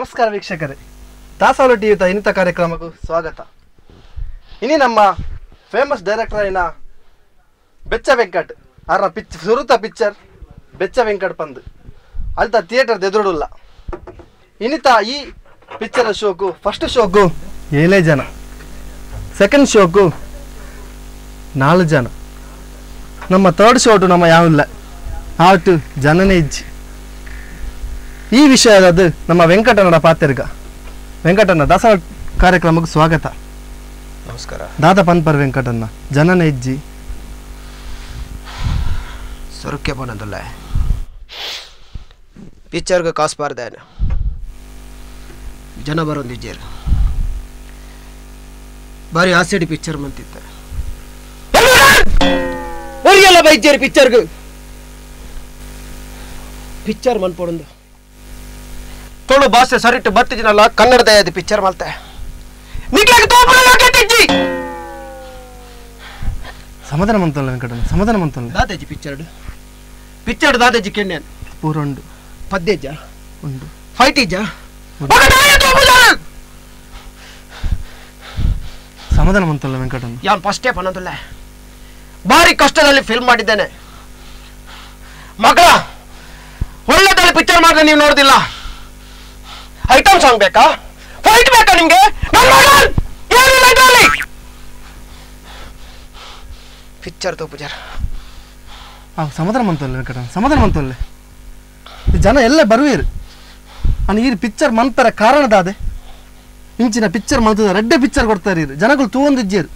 ನಮಸ್ಕಾರ ವೀಕ್ಷಕರೇ, ದಾಸವಾಳ ಟಿವಿ ಇನ್ನಿತ ಕಾರ್ಯಕ್ರಮಕ್ಕೂ ಸ್ವಾಗತ. ಇನಿ ನಮ್ಮ ಫೇಮಸ್ ಡೈರೆಕ್ಟರ್ ಐನ ಬೆಚ್ಚ ವೆಂಕಟ್ ಅರ ಸುರುತ ಪಿಕ್ಚರ್ ಬೆಚ್ಚ ವೆಂಕಟ್ ಪಂದು ಅಲ್ತ ಥಿಯೇಟರ್ ಎದುರುಡುಲ್ಲ. ಇನ್ನಿತ ಈ ಪಿಕ್ಚರ್ ಶೋಕು ಫಸ್ಟ್ ಶೋಕು 7 ಜನ, ಸೆಕೆಂಡ್ ಶೋಕು 4 ಜನ, ನಮ್ಮ ಥರ್ಡ್ ಶೋಟು ನಮ್ಮ ಯಾವಿಲ್ಲ ಆಟು ಜನನೇ ಇಜ್ಜಿ. ಈ ವಿಷಯದ ನಮ್ಮ ವೆಂಕಟನಡ ಪಾತ್ರಿಗ ವೆಂಕಟಣ್ಣ ದಾಸವಾಳ ಕಾರ್ಯಕ್ರಮಕ್ಕೆ ಸ್ವಾಗತ. ನಮಸ್ಕಾರ. ದಾದ ಪನ್ಪರ್ ವೆಂಕಟಣ್ಣ ಜನನ ಇಜ್ಜಿ ಸೊರಕ್ಕೆ ಪೋನಂದುಲ್ಲ ಪಿಕ್ಚರ್ಗೆ ಕಾಸು ಬಾರ್ದೇನು ಜನ ಬರೋಂದಿಜ್ಜೇರು ಬಾರಿ ಆಸೆಡಿ ಪಿಕ್ಚರ್ ಮಂತಿತ್ತ ಒರಿಯಲ್ಲ ಬೈಜ್ಜೇರು ಪಿಕ್ಚರ್ಗೆ ಪಿಕ್ಚರ್ ಮನ್ಪೊಡಂದು ತುಳು ಭಾಷೆ ಸರಿಟ್ಟು ಬರ್ತಿದ್ದೀನಲ್ಲ ಕನ್ನಡದ ಅದು ಪಿಕ್ಚರ್ ಮಲ್ತೆ ಸಮಾಧಾನ ಮಂತಲ್ಲ ವೆಂಕಟಣ್ಣ, ಸಮಾಧಾನ ಮಂತಲ್ಲ. ದಾದಾಜಿ ಪಿಕ್ಚರ್ ದಾದಾಜಿ ಕೆಣ್ಣೆ ಪೂರುಂಡು ಪದ್ಯಜ ಉಂಡು ಫೈಟಿಜ ಸಮಾಧಾನ ಮಂತಲ್ಲ ವೆಂಕಟಣ್ಣ. ಯಾನ್ ಫಸ್ಟೇ ಪನ್ನೋದಿಲ್ಲ, ಭಾರಿ ಕಷ್ಟದಲ್ಲಿ ಫಿಲ್ಮ್ ಮಾಡಿದ್ದೇನೆ ಮಗಳ. ಒಳ್ಳೆದಲ್ಲಿ ಪಿಕ್ಚರ್ ಮಾಡಿದ್ರೆ ನೀವು ನೋಡ್ದಿಲ್ಲ. ಐಟಮ್ ಸಾಂಗ್ ಬೇಕಾ, ಫೈಟ್ ಬೇಕಾ ನಿಮ್ಗೆ? ಪಿಕ್ಚರ್ ತೋಪುಜಾರ ಸಮಾಧಾನ ಮಂತಲ್ಲ ವೆಂಕಟಣ್ಣ, ಸಮಾಧಾನ ಮಂತಲ್ಲ. ಜನ ಎಲ್ಲ ಬರುವೇರು ಅನ್ನ ಈ ಪಿಕ್ಚರ್ ಮಂತರ ಕಾರಣದಾದೆ ಇಂಚಿನ ಪಿಕ್ಚರ್ ಮಂತದ ರೆಡ್ಡೆ ಪಿಕ್ಚರ್ ಕೊಡ್ತಾರೆ ಜನಗಳು ತೂಂದಿಜ್ಜೇರು.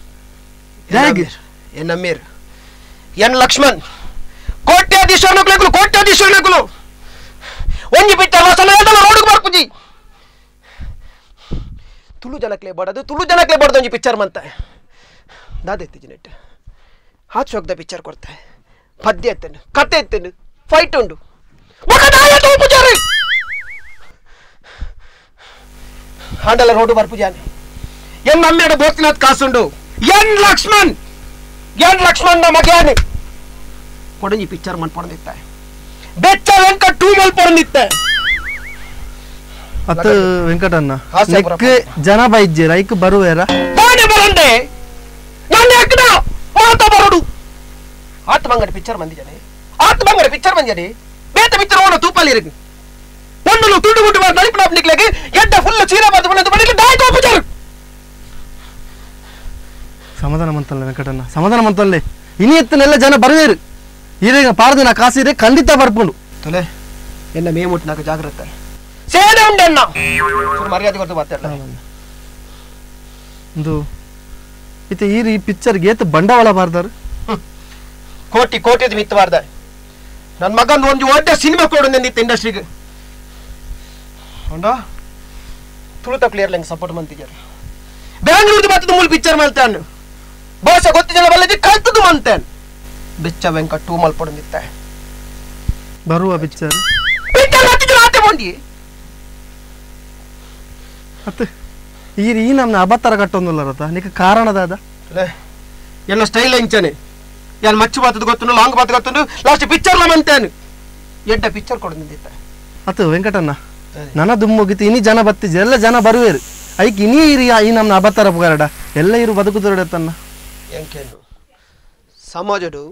ಎನ್ ಅಮೀರ್ ಎನ್ ಲಕ್ಷ್ಮಣ್ ಕೋಟ್ಯಾಧೀಶ್ವರನಗಳು ಒಂಜಿ ಪಿಕ್ಚರ್ ರೋಡ್ಗೆ ಬರ್ಪುಜಿ ತುಳು ಜನಕ್ಲೆ ಬಡದು ಒಂಜಿ ಪಿಕ್ಚರ್ ಮಂತ ದಾದೆತ್ತಿಜಿ ನೆಟ್ ಹಾತ್ ಶೋಕ್ದ ಪಿಕ್ಚರ್ ಕೊಡ್ತಾರೆ. ಪದ್ಯ ಎತ್ತೇನು, ಕತೆ ಎತ್ತೇನು, ಫೈಟ್ ಉಂಡು. ಹಾಂಡಲ ರೋಡು ಬರ್ಪುಜಾನೆ ಎನ್ ಅಮ್ಮೇಡ ಬೋಸ್ತಿನಾಥ್ ಕಾಸುಂಡು ಎನ್ ಲಕ್ಷ್ಮಣ್ ಮಗ್ಯಾನೆ ಕೊಡಂಜಿ ಪಿಕ್ಚರ್ ಮನ್ಪೊಂದಿತ್ತ ಬೆಚ್ಚ ವೆಂಕಟ್ 2 ಮಲ್ಪೊಂದಿತ್ತೆ ಅತ್ತ ವೆಂಕಟಣ್ಣ ಜನ ಬೈಜ್ಜೇರ ಐಕ್ ಬರುವೇರ ತಾನೆ ಬರಂಡೆ ನಾನು ಯಾಕಡ ಮಾತಾ ಬರೋಡು ಆತ್ ಬಂಗಡ ಪಿಕ್ಚರ್ ಬಂದಿಜನೆ ಬೇತ ಪಿಕ್ಚರ್ ಓನ ತೂಪಲ್ಲಿ ಇರಗೆ ಪೊಂಡಲು ತುಡುಗುಟ್ಟು ಮಾಡ ನಳಿಪನ ನಿಕ್ಲೆಗೆ ಎಡ್ಡ ಫುಲ್ ಚೀರ ಬಾದ ಬಂದು ಬಡಿಲಿ ದಾಯಿ ತೋಪುಜಾರು. ಸಮಾಧಾನ ಮಂತಲ್ಲ ವೆಂಕಟಣ್ಣ, ಸಮಾಧಾನ ಮಂತಲ್ಲೇ. ಇನಿ ಎತ್ತನೆಲ್ಲ ಜನ ಬರುವೇರು ಈಗ ಪಾರದಿನ ಕಾಸಿರೆ ಖಂಡಿತ ಬರ್ಪುಂಡು ತಲೆ ಎನ್ನ ಮೇ ಮುಟ್ಟಿನಾಗ ಜಾಗ್ರತೆ ಸೇನೆ ಉಂಡಣ್ಣ ಮರ್ಯಾದೆ ಕೊಟ್ಟು ಮಾತಾಡ ಒಂದು ಇತ್ತೆ ಈ ಪಿಕ್ಚರ್ಗೆ ಏತ್ ಬಂಡವಾಳ ಬಾರ್ದಾರು ಕೋಟಿ ಮಿತ್ತು ಬಾರ್ದ. ನನ್ನ ಮಗಂದು ಒಂದು ಒಳ್ಳೆ ಸಿನಿಮಾ ಕೊಡು ನಿಂದಿತ್ತು ಇಂಡಸ್ಟ್ರಿಗೆ ಹೊಂಡ ತುಳುತ ಕ್ಲಿಯರ್ ಲೈನ್ ಸಪೋರ್ಟ್ ಮಂತಿದ್ದಾರೆ. ಬೆಂಗಳೂರು ಮತ್ತದು ಮೂಲ ಪಿಕ್ಚರ್ ಮಾಡ್ತಾನೆ ಭಾಷೆ ಗೊತ್ತಿಲ್ಲ ಬಲ್ಲದಿ ಕಲ್ತದು ಮಂತೇನ್ ಬೆಚ್ಚ ವೆಂಕಟ್ 2 ಮಲ್ಪೊಂದಿತ್ತೆ ಬರುವ ಪಿಕ್ಚರ್ ಆತೆ ಬಂದಿ ಮತ್ತೆ ಈ ನಮ್ನ ಅಬತ್ತರ ಕಟ್ಟೊಂದಿಲ್ಲ ರತ ನಿಕ ಕಾರಣದಾದ ಎಲ್ಲ ಸ್ಟೈಲ್ ಹೆಂಚನೆ ಯಾನ್ ಮಚ್ಚು ಬಾತದ ಗೊತ್ತುಂಡು ಲಾಂಗ್ ಬಾತ್ ಗೊತ್ತುಂಡು ಲಾಸ್ಟ್ ಪಿಕ್ಚರ್ ಮಂತೇನು ಎಡ್ಡ ಪಿಕ್ಚರ್ ಕೊಡಂದಿತ್ತ ಅತ್ತು ವೆಂಕಟಣ್ಣ ನನ್ನ ದುಮ್ಮುಗಿತು ಇನಿ ಜನ ಬತ್ತಿಜ ಎಲ್ಲ ಜನ ಬರುವೇರು ಐಕ್ ಇನಿ ಈ ನಮ್ನ ಅಬತ್ತರ ಪುಗಾರಡ ಎಲ್ಲ ಇರು ಬದುಕುದರಡತ್ತನ್ನ ಎಂಕೇನು ಸಮಾಜಡು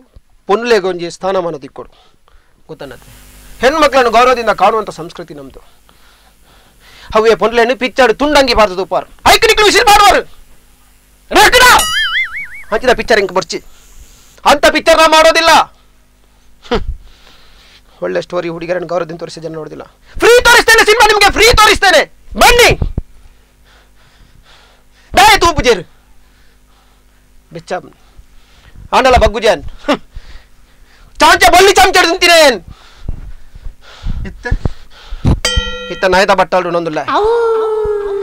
ಪೊನ್ಲೆಗೊಂಜಿ ಸ್ಥಾನಮಾನ ದಿಕ್ಕೊಡು ಗೊತ್ತನ್ನತ್ತೆ. ಹೆಣ್ಮಕ್ಳನ್ನು ಗೌರವದಿಂದ ಕಾಣುವಂಥ ಸಂಸ್ಕೃತಿ ನಮ್ದು. ಹವ್ಯ ಪೊನ್ಲೆಯನ್ನು ಪಿಕ್ಚರ್ ತುಂಡಂಗಿ ಬಾರ್ದು ಉಪಾರ ಐಕನಿಕ್ಳು ವಿಸಿಲ್ ಮಾಡುವರು ಹಂಚಿದ ಪಿಕ್ಚರ್ ಹಿಂಗೆ ಬರ್ಚಿ ಅಂತ ಪಿಕ್ಚರ್ ನಾ ಮಾಡೋದಿಲ್ಲ. ಒಳ್ಳೆ ಸ್ಟೋರಿ ಹುಡುಗಿಯರನ್ನು ಗೌರವದಿಂದ ತೋರಿಸಿ ಜನ ನೋಡೋದಿಲ್ಲ. ಫ್ರೀ ತೋರಿಸ್ತೇನೆ ಸಿನಿಮಾ, ನಿಮಗೆ ಫ್ರೀ ತೋರಿಸ್ತೇನೆ, ಬನ್ನಿ ದಾಯ ತೂಪುಜೇರು ಬೆಚ್ಚ ಆಂಡಲ ಬಗ್ಗುಜಾನ್ ಚಾಂಚ ಬಳ್ಳಿ ಚಾಂಚ ತಿಂತೀರೇನ್ ಇತ್ತ ನಾಯ್ದ ಬಟ್ಟಾಳು ನೊಂದುಲ್ಲ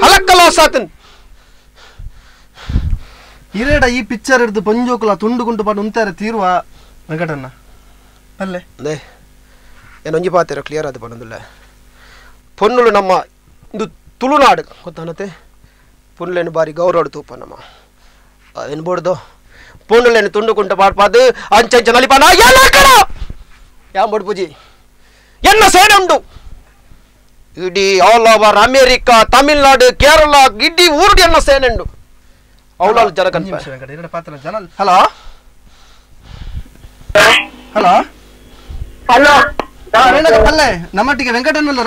ಹಲಕ್ಕಲ್ಲ ಸಾತನ್ ಇರೇಡ ಈ ಪಿಕ್ಚರ್ ಹಿಡಿದು ಪಂಜೋಕುಲ ತುಂಡುಗುಂಟು ಪಾಡು ಉಂತಾರೆ ತೀರುವ ವೆಂಕಟಣ್ಣ ಅಲ್ಲೇ ಅದೇ ಏನೊಂಜಿ ಪಾತಿರ ಕ್ಲಿಯರ್ ಆದ ಪನ್ನೊಂದಿಲ್ಲ. ಪೊನ್ನುಳು ನಮ್ಮ ಇದು ತುಳುನಾಡು ಗೊತ್ತಾನತ್ತೆ. ಪೊನ್ನುಲೇನು ಬಾರಿ ಗೌರವ ತೂಪ ನಮ್ಮ ಎನ್ಬೋಡ್ದು ಪೊನ್ನುಲೇನು ತುಂಡುಗುಂಟು ಪಾಡ್ಪಾದು ಅಂಚಂಚ ನಲಿಪಾನ ಯಾ ಬಡ್ಪುಜಿ ಎನ್ನ ಸೇನೆ ಉಂಡು ಇಡೀ all over America Tamil Nadu Kerala ಗಿಡ್ಡಿ ಊರುಡಿ ಅನ್ನ ಸೇನೆಂಡು ಅವಳಲ್ಲಿ ಜನ ಕನ್ಪ ಹಲೋ ಹಲೋ ಹಲೋ ಪಲ್ಲೆ ನಮ್ಮೊಟ್ಟಿಗೆ ವೆಂಕಟಣ್ಣಲ್ಲ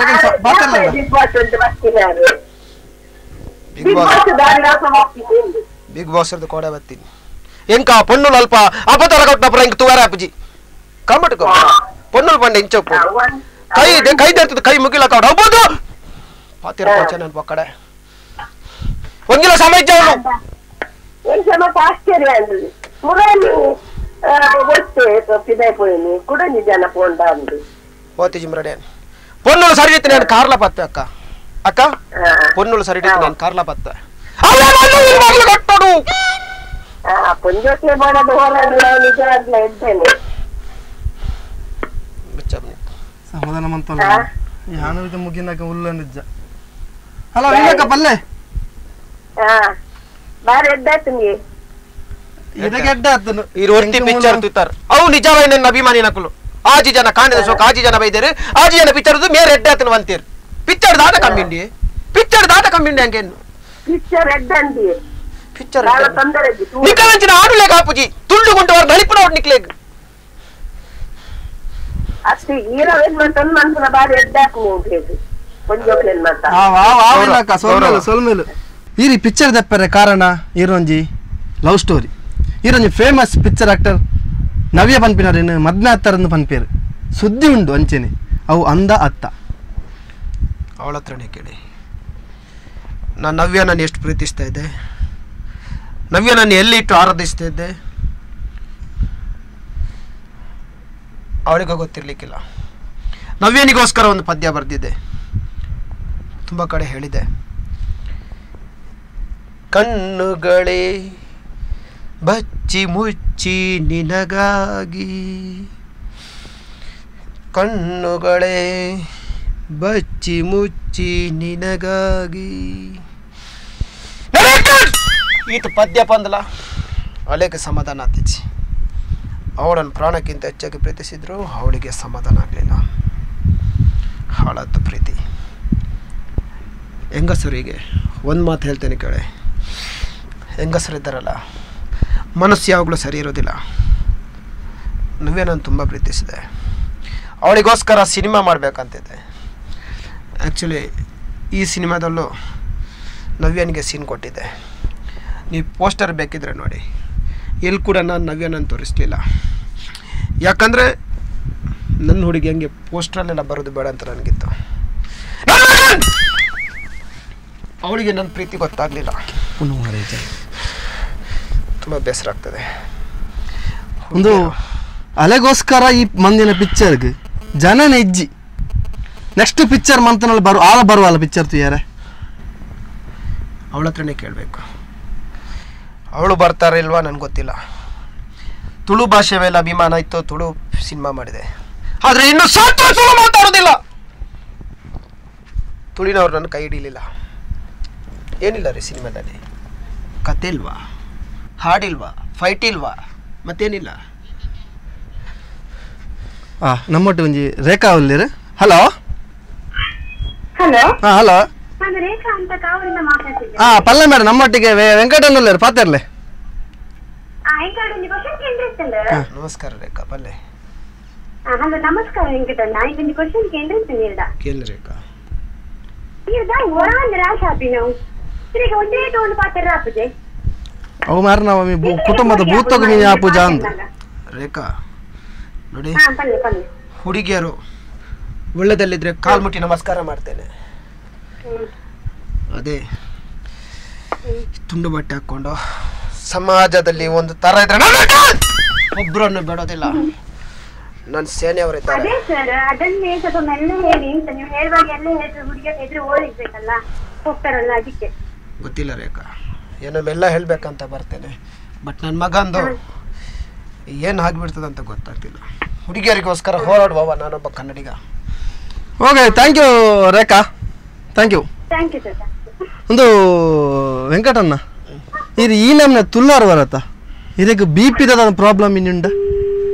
ಬಿಗ್ ಬಾಸ್ ಕೋಡೆ ಬರ್ತೀನಿ ಎಂಕ ಪೊನ್ನುಲು ಅಲ್ಪ ಅಪತರ ಕೊಟ್ಟಪ್ಪ ಇಂಕ ತುವಾರ ಅಪ್ಪಜಿ ಕಮ್ಮಟ್ಕೊ ಪೊನ್ನುಲು ಪಂಡ ಇಂಚಪ್ಪು ಕೈ ತೆರ್ತದ ಕೈ ಮುಗಿಲ ಕೌಡ ಹೌದು ಪಾತಿರ ಪಚ ನನ್ನ ಪಕ್ಕಡೆ ಒಂಗಿಲ ಸಮಯ ಜಾವನು ಆಶ್ಚರ್ಯ ಅಂದ್ರೆ ಮುರಳಿ ಒಟ್ಟೆ ಪಿದಾಯ್ಪೋಯಿನಿ ಕೂಡ ನಿಜಾನ ಪೋಂಡ ಅಂದು ಓತಿ ಜಿಮ್ರಡೆ ಪೊನ್ನುಲು ಸರಿದಿತ್ತು ನಾನು ಕಾರ್ಲ ಪತ್ತೆ ಅಕ್ಕ ಅಕ್ಕ ಪೊನ್ನುಲು ಸರಿದಿತ್ತು ನಾನು ಕಾರ್ಲ ಪತ್ತೆ ಕಟ್ಟೋಡು ಪುಂಜೋಟ್ಲೆ ಮಾಡೋದು ಹೋರಾಡಲ್ಲ ನಿಜ ಅಂತ ಇದ್ದೇನೆ ಸಮಾಧಾನ ಮಂತಲ್ಲ ಯಾನು ಮುಗಿನಾಕ ಉಲ್ಲ ನಿಜ ಹಲೋ ಏನಕ್ಕ ಪಲ್ಲೆ ಬಾರಿ ಎದ್ದಾಯ್ತು ನಿಮಗೆ ಇದಕ್ಕೆ ಎಡ್ಡ ಆತನು ಈ ಒಟ್ಟಿ ಪಿಕ್ಚರ್ ತುತ್ತಾರ ಅವು ನಿಜವೇ ನನ್ನ ಅಭಿಮಾನಿ ನಕಲು ಆಜಿ ಜನ ಕಾಣಿದ ಸೋಕ ಆಜಿ ಜನ ಬೈದೇರು ಆಜಿ ಜನ ಪಿಕ್ಚರ್ ಮೇರೆ ಎಡ್ಡ ಆತನು ಅಂತೀರು ಪಿಕ್ಚರ್ ದಾಟ ಕಮ್ಮಿಂಡಿ ಹಂಗೇನು ಪಿಕ್ಚರ್ ಎಡ್ಡಂಡಿ ಪಿಕ್ಚರ್ ತೊಂದರೆ ನಿಕ್ಕಲಂಚಿನ ಆಡುಲೇಗ ಆಪುಜಿ ತುಳ್ಳು ಗುಂಟವರ ನಳಿಪುನ ಒಟ್ಟು ನಿಕ್ಲೇಗ್ ಅಷ್ಟೇ ಹೀರೋಯಿನ್ ಮಾಡ್ತಾನೆ ಮನ್ಸನ ಬಾರಿ ಎಡ್ಡಾಕು ಹೋಗ್ಬೇಕು ಪುಂಜೋಟ್ಲೆ ಮಾಡ್ತಾ ಸೊಲ್ಮೇಲು ಈ ಪಿಕ್ಚರ್ ದಪ್ಪರೆ ಕಾರಣ ಈರೊಂಜಿ ಲವ್ ಸ್ಟೋರಿ ಈರೊಂಜಿ ಫೇಮಸ್ ಪಿಕ್ಚರ್ ಆಕ್ಟರ್ ನವ್ಯ ಪನ್ಪಿನರೇನು ಮದ್ನಾತ್ತರನ್ನು ಪನ್ಪೇರು ಸುದ್ದಿ ಉಂಡು ಅಂಚೆನೆ ಅವು ಅಂದ ಅತ್ತ ಅವಳ ಹತ್ರನೇ ಕೇಳಿ ನಾನು ನವ್ಯ ನಾನು ಎಷ್ಟು ಪ್ರೀತಿಸ್ತಾ ಇದ್ದೆ ನವ್ಯ ನಾನು ಎಲ್ಲಿ ಇಟ್ಟು ಆರಾಧಿಸ್ತಾ ಇದ್ದೆ ಅವಳಿಗೆ ಗೊತ್ತಿರ್ಲಿಕ್ಕಿಲ್ಲ ನವ್ಯನಿಗೋಸ್ಕರ ಒಂದು ಪದ್ಯ ಬರೆದಿದ್ದೆ ತುಂಬ ಕಡೆ ಹೇಳಿದೆ ಕಣ್ಣುಗಳೇ ಬಚ್ಚಿ ಮುಚ್ಚಿ ನಿನಗಾಗಿ ಕಣ್ಣುಗಳೇ ಬಚ್ಚಿ ಮುಚ್ಚಿ ನಿನಗಾಗಿ ಈತ ಪದ್ಯ ಪಂದಲ ಅವಳಿಗೆ ಸಮಾಧಾನ ಆಗ್ತಿಚ್ಚಿ ಅವಳನ್ನು ಪ್ರಾಣಕ್ಕಿಂತ ಹೆಚ್ಚಾಗಿ ಪ್ರೀತಿಸಿದ್ರು ಅವಳಿಗೆ ಸಮಾಧಾನ ಆಗಲಿಲ್ಲ ಹಾಳಾದ್ದು ಪ್ರೀತಿ ಹೆಂಗಸರಿಗೆ ಒಂದು ಮಾತು ಹೇಳ್ತೇನೆ ಕೇಳಿ ಹೆಂಗಸರಿದ್ದಾರಲ್ಲ ಮನಸ್ಸು ಯಾವಾಗಲೂ ಸರಿ ಇರೋದಿಲ್ಲ ನವ್ಯ ನಾನು ತುಂಬ ಪ್ರೀತಿಸಿದೆ ಅವಳಿಗೋಸ್ಕರ ಸಿನಿಮಾ ಮಾಡಬೇಕಂತಿದ್ದೆ ಆ್ಯಕ್ಚುಲಿ ಈ ಸಿನಿಮಾದಲ್ಲೂ ನವ್ಯನಿಗೆ ಸೀನ್ ಕೊಟ್ಟಿದ್ದೆ ನೀವು ಪೋಸ್ಟರ್ ಬೇಕಿದ್ರೆ ನೋಡಿ ಎಲ್ಲಿ ಕೂಡ ನಾನು ನವ್ಯನನ್ನು ತೋರಿಸ್ಲಿಲ್ಲ ಯಾಕಂದರೆ ನನ್ನ ಹುಡುಗಿ ಹಂಗೆ ಪೋಸ್ಟ್ರಲ್ಲೆಲ್ಲ ಬರೋದು ಬೇಡ ಅಂತ ನನಗಿತ್ತು ಅವಳಿಗೆ ನನ್ನ ಪ್ರೀತಿ ಗೊತ್ತಾಗಲಿಲ್ಲ ತುಂಬ ಬೇಸರ ಆಗ್ತದೆ ಒಂದು ಅಲೆಗೋಸ್ಕರ ಈ ಮಂದಿನ ಪಿಕ್ಚರ್ಗೆ ಜನ ನೆಜ್ಜಿ ನೆಕ್ಸ್ಟ್ ಪಿಕ್ಚರ್ ಮಂತನಲ್ಲಿ ಬರುವಲ್ಲ ಪಿಕ್ಚರ್ ತುಯಾರೆ ಅವಳ ಹತ್ರನೇ ಕೇಳಬೇಕು ಅವಳು ಬರ್ತಾರೆ ಇಲ್ವಾ ನನಗೆ ಗೊತ್ತಿಲ್ಲ ತುಳು ಭಾಷೆ ಮೇಲೆ ಅಭಿಮಾನ ಇತ್ತು ತುಳು ಸಿನಿಮಾ ಮಾಡಿದೆ ಆದರೆ ಇನ್ನು ಸಾಧ್ಯ ತುಳು ಮಾತಾಡೋದಿಲ್ಲ ತುಳಿನವ್ರು ನನ್ನ ಕೈ ಹಿಡಿಲಿಲ್ಲ ಏನಿಲ್ಲ ರೀ ಸಿನಿಮಾದಲ್ಲಿ ಕತೆ ಇಲ್ವಾ ಹಾಡಿಲ್ವಾ ಫೈಟ್ ಇಲ್ವಾ ಮತ್ತೇನಿಲ್ಲ ನಮ್ಮೊಟ್ಟು ಒಂಜಿ ರೇಖಾ ಒಲ್ಲಿರು ಹಲೋ ಹಲೋ ಹಲೋ ನಾನು ರೇಖಾ ಅಂತ ಕಾವಲಿಂದ ಮಾತಾಡ್ತಿದ್ದೆ ಪಲ್ಲೆ ಮೇಡಮ್ ನಮ್ಮೊಟ್ಟಿಗೆ ವೆಂಕಟಣ್ಣಲ್ಲರು ಪಾತಿರ್ಲೆ ನಮಸ್ಕಾರ ರೇಖಾ ಪಲ್ಲೆ ಹಲೋ ನಮಸ್ಕಾರ ವೆಂಕಟಣ್ಣ ಇಂకొన్ని క్వశ్చన్ ಕೇಳ್ತೀನಿ ಕೇಳಿ ರೇಖಾ ಇರ್ದ ಓರಾಂದ ರಾಶಾಪಿ ನಾವು ತಿರುಗಿ ಒಂದೇ ಒಂದು ಪಾತ್ರ ರಾಪುಜೆ ಅವು ಮಾರ ನಾವು ಕುಟುಂಬದ ಭೂತಗ ಮೀ ಆಪುಜ ಅಂದ ರೇಖಾ ನೋಡಿ ಹುಡುಗಿಯರು ಒಳ್ಳೆದಲ್ಲಿದ್ರೆ ಕಾಲ್ ಮುಟ್ಟಿ ನಮಸ್ಕಾರ ಮಾಡ್ತೇನೆ ಅದೇ ತುಂಡು ಬಟ್ಟೆ ಹಾಕೊಂಡು ಸಮಾಜದಲ್ಲಿ ಒಂದು ತರ ಇದ್ರೆ ಒಬ್ಬರನ್ನು ಬಿಡೋದಿಲ್ಲ ನನ್ನ ಸೇನೆಯವರಿದ್ದಾರೆ ಅದೇ ಸರ್ ಅದನ್ನೇ ಸ್ವಲ್ಪ ಮೆಲ್ಲ ಹೇಳಿ ಅಂತ ನೀವು ಹೇಳುವಾಗ ಎಲ್ಲ ಹೇಳಿದ್ರೆ ಹುಡುಗಿಯ ಎದುರು ಓದಿರ್ಬೇಕಲ್ಲ ಹೋಗ್ತಾರಲ್ಲ ಅದಕ್ಕೆ ಗೊತ್ತಿಲ್ಲ ರೇಖಾ ಏನೋ ಮೆಲ್ಲ ಹೇಳ್ಬೇಕಂತ ಬರ್ತೇನೆ ಬಟ್ ನನ್ನ ಮಗಂದು ಏನು ಆಗ್ಬಿಡ್ತದಂತ ಗೊತ್ತಾಗ್ತಿಲ್ಲ ಹುಡುಗಿಯರಿಗೋಸ್ಕರ ಹೋರಾಡುವವ ನಾನೊಬ್ಬ Kannadiga okay thank you Rekha thank you sir ಒಂದು ವೆಂಕಟಣ್ಣ ಇದು ಈ ನಮ್ನೆ ತುಲ್ಲಾರು ಬರತ್ತ ಇದಕ್ಕೆ ಬಿ ಪಿದ ಪ್ರಾಬ್ಲಮ್ ಇನ್ನುಂಡ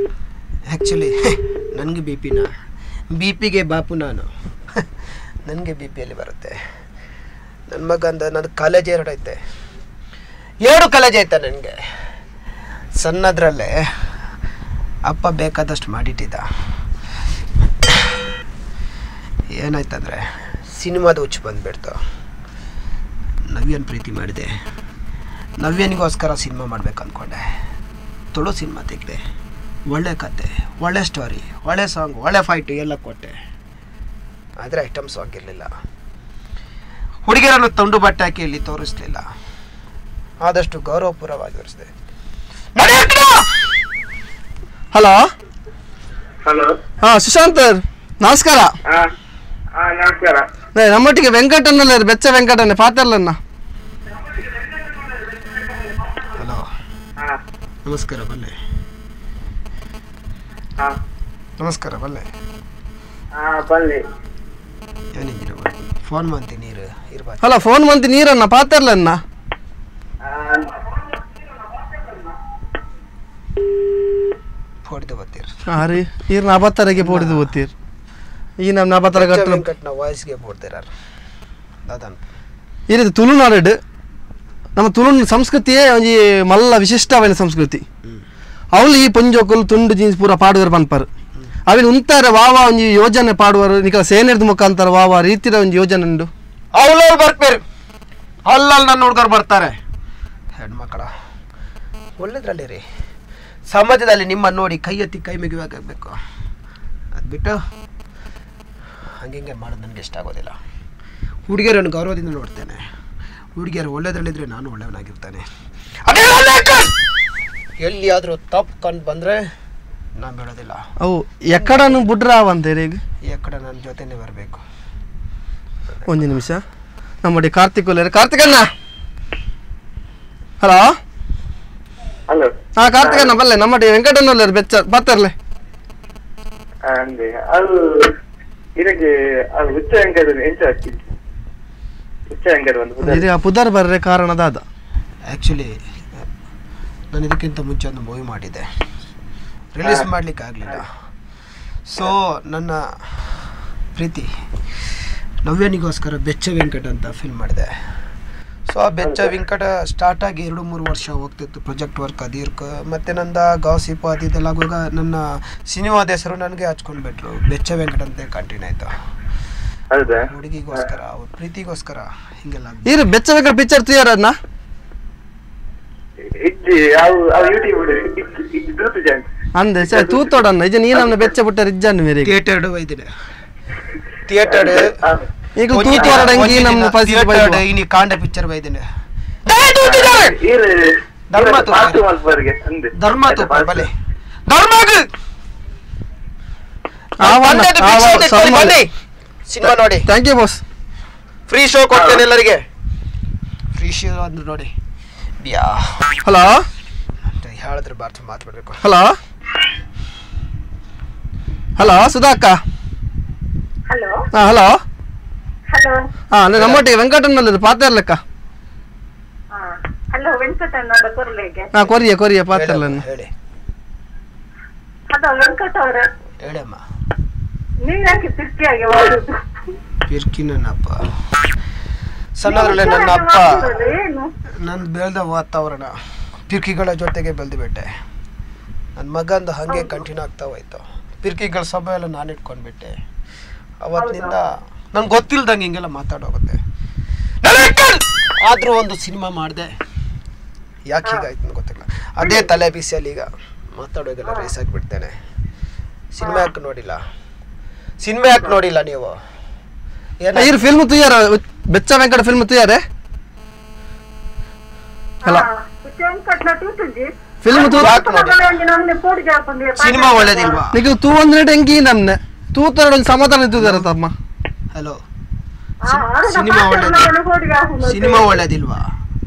ಆ್ಯಕ್ಚುಲಿ ನನಗೆ ಬಿ ಪಿಗೆ ಬಾಪು ನಾನು ನನಗೆ ಬಿ ಪಿಯಲ್ಲಿ ಬರುತ್ತೆ. ನನ್ನ ಮಗಂದ ನನ್ನ ಕಾಲೇಜ್ 2 ಐತೆ, 2 ಕಾಲೇಜ್ ಐತೆ ನನಗೆ. ಸಣ್ಣದ್ರಲ್ಲೇ ಅಪ್ಪ ಬೇಕಾದಷ್ಟು ಮಾಡಿಟ್ಟಿದ್ದ. ಏನಾಯ್ತಂದರೆ ಸಿನಿಮಾದ ಹುಚ್ಚು ಬಂದುಬಿಡ್ತು. ನವ್ಯನ ಪ್ರೀತಿ ಮಾಡಿದೆ. ನವ್ಯನಿಗೋಸ್ಕರ ಸಿನಿಮಾ ಮಾಡ್ಬೇಕು ಅಂದ್ಕೊಂಡೆ. ತುಳು ಸಿನಿಮಾ ತೆಗೆದೆ. ಒಳ್ಳೆ ಕತೆ, ಒಳ್ಳೆ ಸ್ಟೋರಿ, ಒಳ್ಳೆ ಸಾಂಗ್, ಒಳ್ಳೆ ಫೈಟು ಎಲ್ಲ ಕೊಟ್ಟೆ. ಆದರೆ ಐಟಮ್ ಸಾಂಗ್ ಇರಲಿಲ್ಲ. ಹುಡುಗಿಯರನ್ನು ತುಂಡು ಬಟ್ಟೆ ಹಾಕಿ ಇಲ್ಲಿ ತೋರಿಸ್ಲಿಲ್ಲ. ಆದಷ್ಟು ಗೌರವಪೂರ್ವವಾಗಿ ತೋರಿಸಿದೆ. Hello hello. ಹಾ ಸುಶಾಂತ್ ನಮಸ್ಕಾರ. ನಮಸ್ಕಾರ. ನಮ್ಮೊಟ್ಟಿಗೆ ವೆಂಕಟಣ್ಣಲ್ಲ ಬೆಚ್ಚ ವೆಂಕಟಣ್ಣ ಪಾತ್ರಲನ್ನ. ಹಲೋ ನಮಸ್ಕಾರ ಬಲ್ಲೆ. ನಮಸ್ಕಾರ ಬಲ್ಲೆ. ಬನ್ನಿ. ಏನಿದ್ದೀರ ಫೋನ್ ಮಾಡ್ತಿ ನೀರು ಇರ್ಬಾರ್ದು. ಹಲೋ ಫೋನ್ ಮಂತಿ ನೀರನ್ನ ಪಾತ್ರಲನ್ನ. ಹೊಡೆದು ಬರ್ತೀರಿ. ಹಾಂ ರೀ ಈರ್ ನಬತ್ತರಗೆ ಪೋಡಿದು ಓದ್ತೀರಿ. ಈ ನಮ್ಮ ನಬತ್ತರ ವೆಂಕಟ್ನ ವಾಯ್ಸ್ಗೆ ಪೋಡ್ತೀರ ದಾದಾನ್. ಇದು ತುಳುನಾಡು ನಮ್ಮ ತುಳು ಸಂಸ್ಕೃತಿಯೇ ಒಂಜಿ ಮಲ್ಲ ವಿಶಿಷ್ಟವಾದ ಸಂಸ್ಕೃತಿ. ಅವಳು ಈ ಪಂಜೋಕುಲು ತುಂಡು ಜೀನ್ಸ್ ಪೂರ ಪಾಡುವರು ಪನ್ಪರು. ಅವಿನ ಉಂತಾರೆ ವಾವ ಒಂಜಿ ಯೋಜನೆ ಪಾಡುವರು ನಿಖಲ ಸೇನೆರ್ದು ಮುಖಾಂತರ ವಾವ ರೀತಿಯ ಒಂದು ಯೋಜನೆ ಉಂಡು. ಅವಳು ಬರ್ತಾರೆ ಅಲ್ಲಲ್ಲಿ ನನ್ನ ಹುಡುಗರು ಬರ್ತಾರೆ. ಹೆಣ್ಮಕ್ಕಳ ಒಳ್ಳೇದ್ರಲ್ಲಿ ರೀ. ಸಮಾಜದಲ್ಲಿ ನಿಮ್ಮನ್ನು ನೋಡಿ ಕೈ ಎತ್ತಿ ಕೈ ಮುಗಿವಾಗಬೇಕು. ಅದು ಬಿಟ್ಟು ಹಂಗೆ ಮಾಡೋದು ನನಗೆ ಇಷ್ಟ ಆಗೋದಿಲ್ಲ. ಹುಡುಗಿಯರನ್ನು ಗೌರವದಿಂದ ನೋಡ್ತೇನೆ. ಹುಡುಗಿಯರು ಒಳ್ಳೇದ್ರಲ್ಲಿದ್ದರೆ ನಾನು ಒಳ್ಳೆಯವನಾಗಿರ್ತಾನೆ. ಎಲ್ಲಿಯಾದರೂ ತಪ್ಪು ಕಂಡು ಬಂದರೆ ನಾನು ಬಿಡೋದಿಲ್ಲ. ಅವು ಎಕ್ಕಡನು ಬುಡ್ರಾವಂತೇರಿ ಈಗ ಎಕ್ಕಡ ನನ್ನ ಜೊತೆನೇ ಬರಬೇಕು. ಒಂದು ನಿಮಿಷ ನಮ್ಮಡಿ ಕಾರ್ತಿಕ್ ಒಳ್ಳೆ ಕಾರ್ತಿಕಣ್ಣ. Hello hello. ಹಾಂ ಕಾರ್ತಿಕಣ್ಣ ಬಲ್ಲೆ ನಮ್ಮಡಿ ವೆಂಕಟಣ್ಣ ಒಳ್ಳೆ ಬೆಚ್ಚ ಪಾತ್ರಲೆ. ಅದು ಇದಕ್ಕೆ ಅದು ಹುಚ್ಚ ಅಂಗಡಿ ಎಂಚ ಹಾಕಿದ್ದು. ಹುಚ್ಚ ಅಂಗಡಿ ಒಂದು ಇದು ಪುದರ್ ಬರ್ರೆ ಕಾರಣದಾದ. ಆ್ಯಕ್ಚುಲಿ ನಾನು ಇದಕ್ಕಿಂತ ಮುಂಚೆ ಒಂದು ಮೂವಿ ಮಾಡಿದ್ದೆ, ರಿಲೀಸ್ ಮಾಡಲಿಕ್ಕೆ ಆಗಲಿಲ್ಲ. ಸೊ ನನ್ನ ಪ್ರೀತಿ ನವ್ಯನಿಗೋಸ್ಕರ ಬೆಚ್ಚ ವೆಂಕಟ ಅಂತ ಫಿಲ್ಮ್ ಮಾಡಿದೆ. ಸೊ ಆ ಬೆಚ್ಚ ವೆಂಕಟ ಸ್ಟಾರ್ಟ್ ಆಗಿ 2-3 ವರ್ಷ ಹೋಗ್ತಿತ್ತು. ಪ್ರಾಜೆಕ್ಟ್ ವರ್ಕ್ ಅದಿರ್ಕ ಮತ್ತು ನಂದು ಗಾಸಿಪ್ ಅದು ಇದೆಲ್ಲ ಆಗುವಾಗ ನನ್ನ ಸಿನಿಮಾದ ಹೆಸರು ನನಗೆ ಹಚ್ಕೊಂಡ್ಬಿಟ್ರು. ಬೆಚ್ಚ ವೆಂಕಟ ಅಂತ ಕಂಟಿನ್ಯೂ ಆಯಿತು. ಹುಡುಗಿಗೋಸ್ಕರ ಅವ್ರ ಪ್ರೀತಿಗೋಸ್ಕರ ಹಿಂಗೆಲ್ಲ ಇರು ಬೆಚ್ಚ ವೆಂಕಟ ಪಿಕ್ಚರ್ ತುಯಾರನ್ನ ಅಂದೆ ಸರ್ ತೂತೋಡನ್ನ ಇಜ ನೀನನ್ನ ಬೆಚ್ಚ ಬಿಟ್ಟ ರಿಜ್ಜನ್ನು ಮೇರೆ ಥಿಯೇಟರ್ ಒಯ್ದಿದೆ. ಥಿಯೇಟರ್ ಈಗ ತೂತೋರಡಂಗಿ ನಮ್ಮ ಪರಿಸ್ಥಿತಿ ಬೈದು ಇನಿ ಕಾಂಡ ಪಿಕ್ಚರ್ ಬೈದಿನೆ. ಧರ್ಮ ತೂಪ ಬಲೆ ಧರ್ಮಗ್ ಸಿನಿಮಾ ನೋಡಿ. Thank you boss. Free show ಕೊಡ್ತೇನೆ ಎಲ್ಲರಿಗೆ. ಫ್ರೀ ಶೋ ಅಂದ್ರೆ ನೋಡಿ ಬಿಯಾ. ಹಲೋ ಹೇಳಿದ್ರೆ ಬಾರ್ತು ಮಾತಾಡ್ಬೇಕು. ಹಲೋ ಹಲೋ ಸುಧಾ ಅಕ್ಕ. ಹಲೋ ಹಾಂ ಹಲೋ ಹಲೋ. ಹಾಂ ನಮ್ಮೊಟ್ಟಿಗೆ ವೆಂಕಟಣ್ಣಲ್ಲಿ ಪಾತ್ರಲ್ಲಕ್ಕ. ಹಲೋ ವೆಂಕಟಣ್ಣ ಕೊರ್ಲೆಗೆ. ಹಾಂ ಕೊರಿಯ ಪಾತ್ರಲ್ಲನ್ನು ಹೇಳಿ. ಹಲೋ ವೆಂಕಟ ಅವರೇ ಹೇಳಮ್ಮ. ನೀವು ಯಾಕೆ ತಿರ್ಕಿಯಾಗಿ ಮಾಡುದು? ಪಿರ್ಕಿ ನನ್ನಪ್ಪ ಸಣ್ಣದ್ರಲ್ಲೇ ನನ್ನ ಅಪ್ಪ ಏನು ನನ್ನ ಬೆಳೆದ ವಾತಾವರಣ ಪಿರ್ಕಿಗಳ ಜೊತೆಗೆ ಬೆಳೆದುಬಿಟ್ಟೆ. ನನ್ನ ಮಗಂದು ಹಾಗೆ ಕಂಟಿನ್ಯೂ ಆಗ್ತಾ ಹೋಯ್ತು. ಪಿರ್ಕಿಗಳ ಸಭೆ ಎಲ್ಲ ನಾನು ಇಟ್ಕೊಂಡ್ಬಿಟ್ಟೆ. ಅವತ್ತಿನಿಂದ ನಂಗೆ ಗೊತ್ತಿಲ್ದಂಗೆ ಹಿಂಗೆಲ್ಲ ಮಾತಾಡೋಗುತ್ತೆ. ಆದರೂ ಒಂದು ಸಿನಿಮಾ ಮಾಡಿದೆ. ಯಾಕೆ ಹೀಗಾಯ್ತು ಅಂತ ಗೊತ್ತಿಲ್ಲ. ಅದೇ ತಲೆ ಬಿಸಿಯಲ್ಲಿ ಈಗ ಮಾತಾಡೋಗೆಲ್ಲ ರೇಸ್ ಆಗಿಬಿಡ್ತೇನೆ. ಸಿನಿಮಾ ಯಾಕೆ ನೋಡಿಲ್ಲ ನೀವು? ಇರು ಫಿಲ್ಮ್ ತುಯಾರ ಬೆಚ್ಚ ವೆಂಕಟ ಫಿಲ್ಮ್ ತುಯಾರೆ. ಹಲೋ ಫಿಲ್ಮ್ ಸಿನಿಮಾ ಒಳ್ಳೇದಿಲ್ವಾ? ನೀವು ತೂ ಒಂದ್ ಹೆಂಗಿ ನಮ್ನೆ ತೂತರಡು ಒಂದು ಸಮಾಧಾನ ಇದ್ದಿದ್ದಾರೆ ತಮ್ಮ. ಹಲೋ ಸಿನಿಮಾ ಒಳ್ಳೇದಿಲ್ವಾ?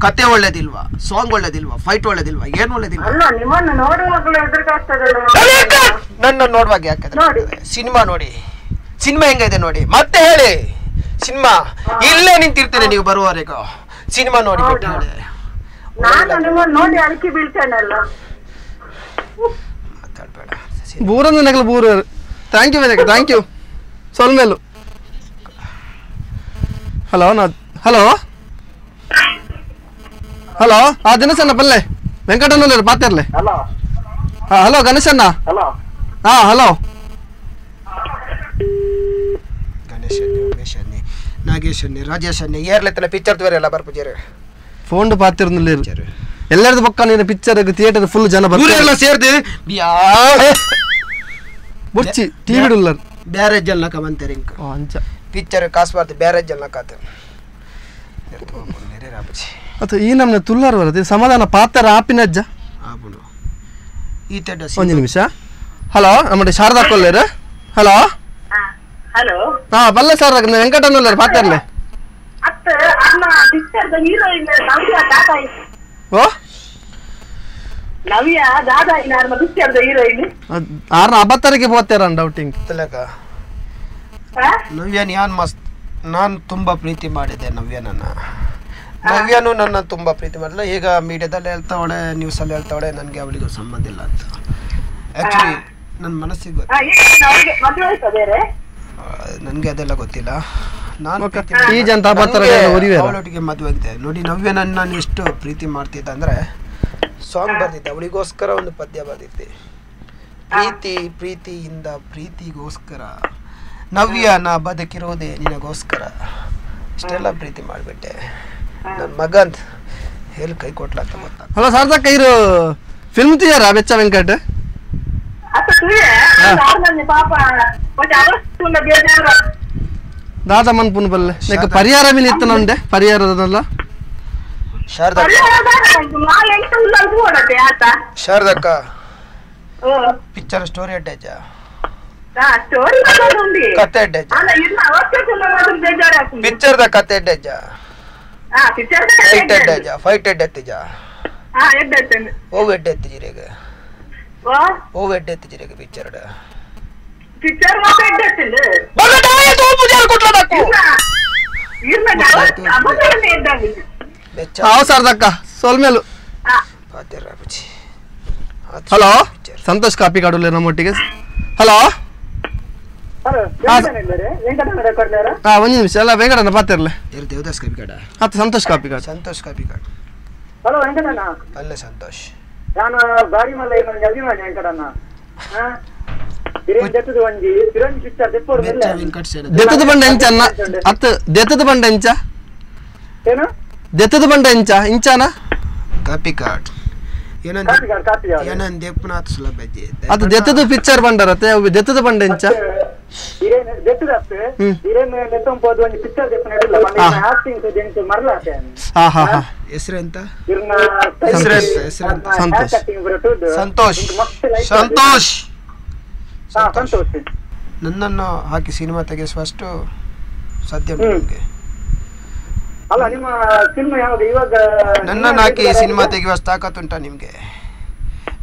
ಕತೆ ಒಳ್ಳೇದಿಲ್ವಾ? ಸಾಂಗ್ ಒಳ್ಳೇದಿಲ್ವಾ? ಫೈಟ್ ಒಳ್ಳೇದಿಲ್ವಾ? ಏನ್ ಒಳ್ಳೇದಿಲ್ವಾ? ನನ್ನ ನೋಡುವಾಗ ಯಾಕೆ ಸಿನಿಮಾ ನೋಡಿ. ಸಿನಿಮಾ ಹೆಂಗಿದೆ ನೋಡಿ ಮತ್ತೆ ಹೇಳಿ. ಸಿನಿಮಾ ಇಲ್ಲೇ ನಿಂತಿರ್ತೇನೆ ನೀವು ಬರುವವರೆಗೂ. ಸಿನಿಮಾ ನೋಡಿ ಬಿಟ್ಟು ಹೇಳಿ. ಮಾತಾಡ್ಬೇಡ. ಬೂರಂದು ನಗಲು ಬೂರು. ಥ್ಯಾಂಕ್ ಯು ಥ್ಯಾಂಕ್ ಯು ಸೊಲ್ಮೇಲು ಹಲೋ ಹಲೋ ಹಲೋ ದಿನೇಶಣ್ಣ ಬಲ್ಲೆ ವೆಂಕಟಣ್ಣಲ್ಲಿ ಪಾತಿರ್ಲೆ hello hello Ganeshanna hello hello ಗಣೇಶನ್ನಿ ಉಮೇಶನ್ನಿ ನಾಗೇಶನ್ನಿ ರಾಜೇಶನ್ನಿ ಏರ್ಲೆತ್ತನ ಪಿಕ್ಚರ್ ಬೇರೆ ಎಲ್ಲ ಬರ್ಪುಜಾರೆ ಫೋನ್ ಪಾತಿರ್ನಲ್ಲಿ ಎಲ್ಲರದು ಪಕ್ಕ ನೀನು ಪಿಕ್ಚರ್ ಥಿಯೇಟರ್ ಫುಲ್ ಜನ ಎಲ್ಲ ಸೇರ್ದು ಬುರ್ಚಿ ಟಿವಿ ಡುಲ್ಲರ್ ಬ್ಯಾರೇಜ್ ಎಲ್ಲ ಕಮಂತಾರೆ ಇಂಕ ಅಂಚ ಪಿಕ್ಚರ್ ಕಾಸ್ಬಾರ್ದು ಬ್ಯಾರೇಜ್ ಎಲ್ಲ ಕಾತೆ ಅಥವಾ ಈ ನಮ್ನೆ ತುಲ್ಲಾರ್ ಬರತ್ತೆ ಸಮಾಧಾನ ಪಾತ್ರ ಆಪಿನಜ್ಜ ಆಪುಡು ಈ ತೆಡ್ಡ ಒಂದು ನಿಮಿಷ ಹಲೋ ನಮ್ಮ ಶಾರದಾ ಕೊಲ್ಲೇರು ಹಲೋ ಹಲೋ ಬಲ್ಲ ಸರ್ ವೆಂಕಟಣ್ಣಲ್ಲರು ಪಾತಿರ್ಲೆ ಅತ್ತ ಅಮ್ಮ ಪಿಕ್ಚರ್ದ ಹೀರೋಯಿನ್ ನವ್ಯ ದಾದಾ ಓ ನವ್ಯ ದಾದಾ ಇನ್ನ ಪಿಕ್ಚರ್ದ ಹೀರೋಯಿನ್ ಆರ್ನ ಅಬತ್ತರಿಗೆ ಹೋಗ್ತಾರ ಡೌಟಿಂಗ್ ತಲಕ ನವ್ಯನ್ ಯಾನ್ ಮಸ್ತ್ ನಾನು ತುಂಬಾ ಪ್ರೀತಿ ಮಾಡಿದೆ ನವ್ಯನನ್ನ ನವ್ಯನು ನನ್ನ ತುಂಬಾ ಪ್ರೀತಿ ಮಾಡಿಲ್ಲ ಈಗ ಮೀಡಿಯಾದಲ್ಲಿ ಹೇಳ್ತಾವಳೆ ನ್ಯೂಸಲ್ಲಿ ಹೇಳ್ತಾವಳೆ ನನಗೆ ಅವಳಿಗೂ ಸಂಬಂಧ ಇಲ್ಲ ಅಂತ ಆಕ್ಚುಲಿ ನನ್ನ ಮನಸ್ಸಿಗೆ ನನಗೆ ಅದೆಲ್ಲ ಗೊತ್ತಿಲ್ಲ ನಾನು ಈ ಜನತಾ ಅವಳೊಟ್ಟಿಗೆ ಮದುವೆ ಆಗಿದೆ ನೋಡಿ ನವ್ಯನನ್ನ ನಾನು ಎಷ್ಟು ಪ್ರೀತಿ ಮಾಡ್ತಿದ್ದೆ ಅಂದ್ರೆ ಸಾಂಗ್ ಬರ್ದಿದ್ದೆ ಅವಳಿಗೋಸ್ಕರ ಒಂದು ಪದ್ಯ ಬರ್ದಿದ್ದೆ ಪ್ರೀತಿಯಿಂದ ಪ್ರೀತಿಗೋಸ್ಕರ ನವ್ಯನ ಬದುಕಿರೋದೇ ನಿನಗೋಸ್ಕರ ಇಷ್ಟೆಲ್ಲ ಪ್ರೀತಿ ಮಾಡಿಬಿಟ್ಟೆ ನನ್ನ ಮಗ ಅಂತ ಹೇಳಿ ಕೈ ಕೊಟ್ಲಾತ ಗೊತ್ತಾ ಹಲೋ ಸಾರ್ಥಕ ಇರು ಫಿಲ್ಮ್ ತೀಯಾರ ಬೆಚ್ಚ ವೆಂಕಟ್ ದಾದಾ ಮನ್ಪುನ್ ಬಲ್ಲೆ ನೆಕ್ ಪರಿಹಾರ ಮೀನ್ ಇತ್ತು ನಂಡೆ ಪರಿಹಾರದಲ್ಲ ಶಾರದಕ್ಕ ಪಿಕ್ಚರ್ ಸ್ಟೋರಿ ಅಡ್ಡೇಜ ಕತೆ ಅಡ್ಡೇಜ ಪಿಕ್ಚರ್ದ ಕತೆ ಅಡ್ಡೇಜ ಫೈಟ್ ಎಡ್ಡೆತ್ತಿಜ ಓವ್ ಎಡ್ಡೆತ್ತಿಜಿರೇಗ ಪಿಕ್ಚರ್ ಸಾರ್ದಕ್ಕ ಸೋಲ್ಮೇಲು ಹಲೋ ಸಂತೋಷ್ ಕಾಪಿ ಕಾಡುಲ್ಲ ನಮ್ಮೊಟ್ಟಿಗೆ ಹಲೋ ಒಂದು ನಿಮಿಷ ಎಲ್ಲ ವೆಂಕಟಣ್ಣ ಪಾತಿರ್ಲೆ ದೇವದಾಸ್ ಕಾಪಿ ಕಾಡ ಹತ್ತು ಸಂತೋಷ್ ಕಾಪಿ ಕಾಡು ಸಂತೋಷ್ ಕಾಪಿ ಕಾಡು ಹಲೋ ವೆಂಕಟಣ್ಣ ಅಲ್ಲೇ ಸಂತೋಷ್ ನಾನು ಬಾರಿ ಮಲ್ಲ ಇವನಿಗೆ ಅಭಿಮಾನಿ ವೆಂಕಟಣ್ಣ ದೆತ್ತದ ಬಂಡ ಎಂಚ ಅತ್ತು ದೆತ್ತದ ಬಂಡ ಎಂಚ ಏನು ದೆತ್ತದ ಬಂಡ ಎಂಚ ಇಂಚಾನ ಕಾಪಿ ಕಾರ್ಡ್ ಏನಂದ್ ದೇಪನಾಥ್ ಸುಲಭಜ್ಜಿ ಅದು ದೆತ್ತದ ಪಿಕ್ಚರ್ ಬಂಡರತ್ತೆ ದೆತ್ತದ ಬಂಡ ಎಂಚ ಹೆಸರೆಂತ ಸಂತೋಷ್ ಸಂತೋಷ್ ಸಂತೋಷ್ ನನ್ನನ್ನು ಹಾಕಿ ಸಿನಿಮಾ ತೆಗೆಸುವಷ್ಟು ಸಾಧ್ಯ ನಿಮಗೆ ಅಲ್ಲ ನಿಮ್ಮ ಸಿನಿಮಾ ಯಾವುದು ಇವಾಗ ನನ್ನನ್ನು ಹಾಕಿ ಸಿನಿಮಾ ತೆಗೆಯುವಷ್ಟು ತಾಕತ್ತುಂಟಾ ನಿಮ್ಗೆ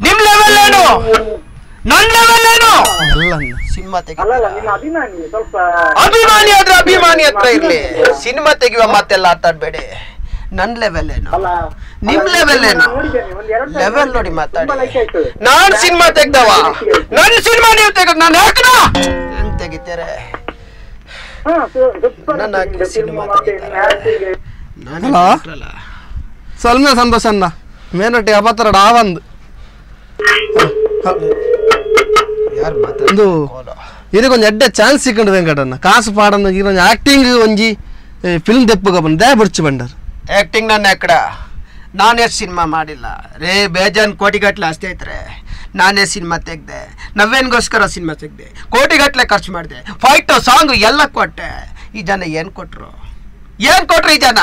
ನಿಮ್ ಲೆವೆಲ್ ಏನು ನನ್ನ ಲೆವೆಲ್ ಏನು ಸಿನಿಮಾ ಅಲ್ಲ ನಿಮ್ಮ ಅಭಿಮಾನಿ ಸ್ವಲ್ಪ ಅಭಿಮಾನಿ ಆದ್ರೆ ಅಭಿಮಾನಿ ಹತ್ರ ಇರ್ಲಿ ಸಿನಿಮಾ ತೆಗೆಯುವ ಮಾತೆಲ್ಲ ಆಟಾಡ್ಬೇಡಿ ನನ್ ಲೆವೆಲ್ ಏನು ನಿಮ್ ಲೆವೆಲ್ ಏನು ಲೆವೆಲ್ ನೋಡಿ ಮಾತಾಡಿ ನಾನ್ ಸಿನಿಮಾ ತೆಗ್ದವ ನನ್ ಸಿನಿಮಾ ನೀವು ತೆಗೆದ್ ನಾನು ಯಾಕನ ಹೆಂಗ್ ತೆಗಿತಾರೆ ನನ್ನ ಸಿನಿಮಾ ಸ್ವಲ್ಪ ಸಂತೋಷ ಅನ್ನ ಮೇನೊಟ್ಟಿ ಅಬತ್ತರಡ ಆವಂದು ಇದಕ್ಕೊಂದು ಎಡ್ಡೆ ಚಾನ್ಸ್ ಸಿಕ್ಕಂಡು ವೆಂಕಟಣ್ಣ ಕಾಸು ಪಾಡನ್ನು ಇದೊಂದು ಆಕ್ಟಿಂಗ್ ಒಂಜಿ ಫಿಲ್ಮ್ ದೆಪ್ಪುಗ ಬಂದು ದೇ ಬುಡ್ಚಿ ಬಂಡರು ಆಕ್ಟಿಂಗ್ ನನ್ನ ಎಕ್ಕಡ ನಾನೇ ಸಿನಿಮಾ ಮಾಡಿಲ್ಲ ರೇ ಬೇಜಾನ್ ಕೋಟಿಗಟ್ಲೆ ಅಷ್ಟೇ ಐತ್ರೆ ನಾನೇ ಸಿನಿಮಾ ತೆಗ್ದೆ ನವ್ವೇನ್ಗೋಸ್ಕರ ಸಿನಿಮಾ ತೆಗ್ದೆ ಕೋಟಿಗಟ್ಲೆ ಖರ್ಚು ಮಾಡಿದೆ ಫೈಟು ಸಾಂಗು ಎಲ್ಲ ಕೊಟ್ಟೆ ಈ ಜನ ಏನು ಕೊಟ್ರು ಈ ಜನ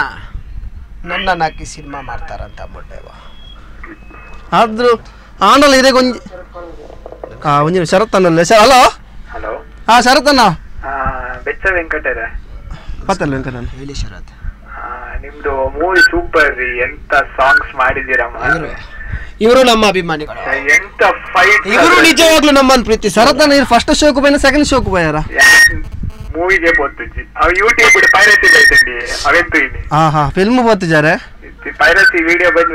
ನನ್ನನ್ನು ಹಾಕಿ ಸಿನಿಮಾ ಮಾಡ್ತಾರಂತ ಮುಡ್ಡೆವ ಆದ್ರೂ ಆಂಡಲ್ ಇದಕ್ಕೆ ಒಂಜಿ ಶರತ್ತಣ್ಣಲ್ಲ ಹಲೋ ಹಲೋ ಶರತ್ತಣ್ಣ ಬೆಚ್ಚ ವೆಂಕಟ ಪತ್ತಲ್ಲ ವೆಂಕಟಣ್ಣ ಹೇಳಿ ಶರತ್ ನಿಮ್ದು ಮೂವಿ ಸೂಪರ್ ರೀ ಎಂತ ಸಾಂಗ್ಸ್ ಮಾಡಿದಿರಮ್ಮ ಇವರು ನಮ್ಮ ಅಭಿಮಾನಿಗಳು ಎಂತ ಫೈಟ್ ಇವರು ನಿಜವಾಗ್ಲೂ ನಮ್ಮನ್ನು ಪ್ರೀತಿ ಶರತ್ತಣ್ಣ ಫಸ್ಟ್ ಶೋಕು ಬೈನ ಸೆಕೆಂಡ್ ಶೋಕು ಬಯ್ಯಾರ ಮೂವಿಗೆ ಪೋತುಜಿ ಅವ್ ಯೂಟ್ಯೂಬ್ ಪೈರಸಿ ಬೈತಂಡಿ ಅವೆಂತು ಇಲ್ಲಿ ಫಿಲ್ಮ್ ಬರ್ತಿದ್ದಾರೆ ಪೈರಸಿ ವಿಡಿಯೋ ಬಂದು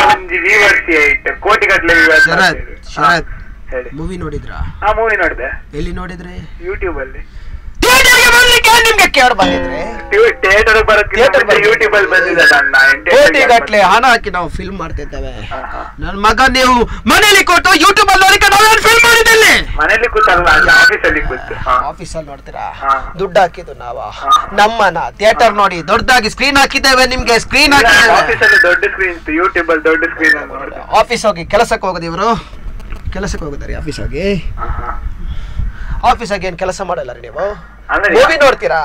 ಒಂಜಿ ವ್ಯೂವರ್ಸ್ ಆಯ್ತು ಕೋಟಿಗಟ್ಟಲೆ ವ್ಯೂವರ್ಸ್ ಶರತ್ ಮೂವಿ ನೋಡಿದ್ರಾ ಮೂವಿ ನೋಡಿದೆ ಎಲ್ಲಿ ನೋಡಿದ್ರಿ ಯೂಟ್ಯೂಬ್ ಅಲ್ಲಿ ಥಿಯೇಟರ್ಗೆ ಬಂದು ನೋಡ್ಲಿಕ್ಕೆ ನಿಮ್ಗೆ ಕೇಳಿ ಬಂದಿದ್ರೆ ಥಿಯೇಟರ್ ಬರೋಕೆ ಯೂಟ್ಯೂಬ್ ಅಲ್ಲಿ ಬಂದಿದೆ ಗಟ್ಲೆ ಹಣ ಹಾಕಿ ನಾವು ಫಿಲ್ಮ್ ಮಾಡ್ತಿದ್ದೇವೆ. ನನ್ನ ಮಗ ನೀವು ಮನೇಲಿ ಕೂತು ಯೂಟ್ಯೂಬ್ ಅಲ್ಲಿ ನೋಡಿಕ ನಾವೇನು ಫಿಲ್ಮ್ ಮಾಡಿದಲ್ಲಿ ಮನೇಲಿ ಕೂತಲ್ಲ ಆಫೀಸಲ್ಲಿ ಕೂತು ಆಫೀಸಲ್ಲಿ ನೋಡ್ತೀರಾ ದುಡ್ಡು ಹಾಕಿದ್ದು ನಾವ ನಮ್ಮನ ಥಿಯೇಟರ್ ನೋಡಿ ದೊಡ್ಡದಾಗಿ ಸ್ಕ್ರೀನ್ ಹಾಕಿದ್ದೇವೆ ನಿಮ್ಗೆ ಸ್ಕ್ರೀನ್ ಹಾಕಿದ್ದೇವೆ ಆಫೀಸಲ್ಲಿ ದೊಡ್ಡ ಸ್ಕ್ರೀನ್ ಯೂಟ್ಯೂಬ್ ಅಲ್ಲಿ ದೊಡ್ಡ ಸ್ಕ್ರೀನ್ ಆಫೀಸ್ ಹೋಗಿ ಕೆಲಸಕ್ಕೆ ಹೋಗೋದು ಇವರು ಕೆಲಸಕ್ಕೆ ಹೋಗಿದ್ದಾರೆ ಆಫೀಸ್ ಹೋಗಿ ಆಫೀಸಾಗಿ ಏನ್ ಕೆಲಸ ಮಾಡಲ್ಲ ರೀ ನೀವು ಮೂವಿ ನೋಡ್ತೀರಾ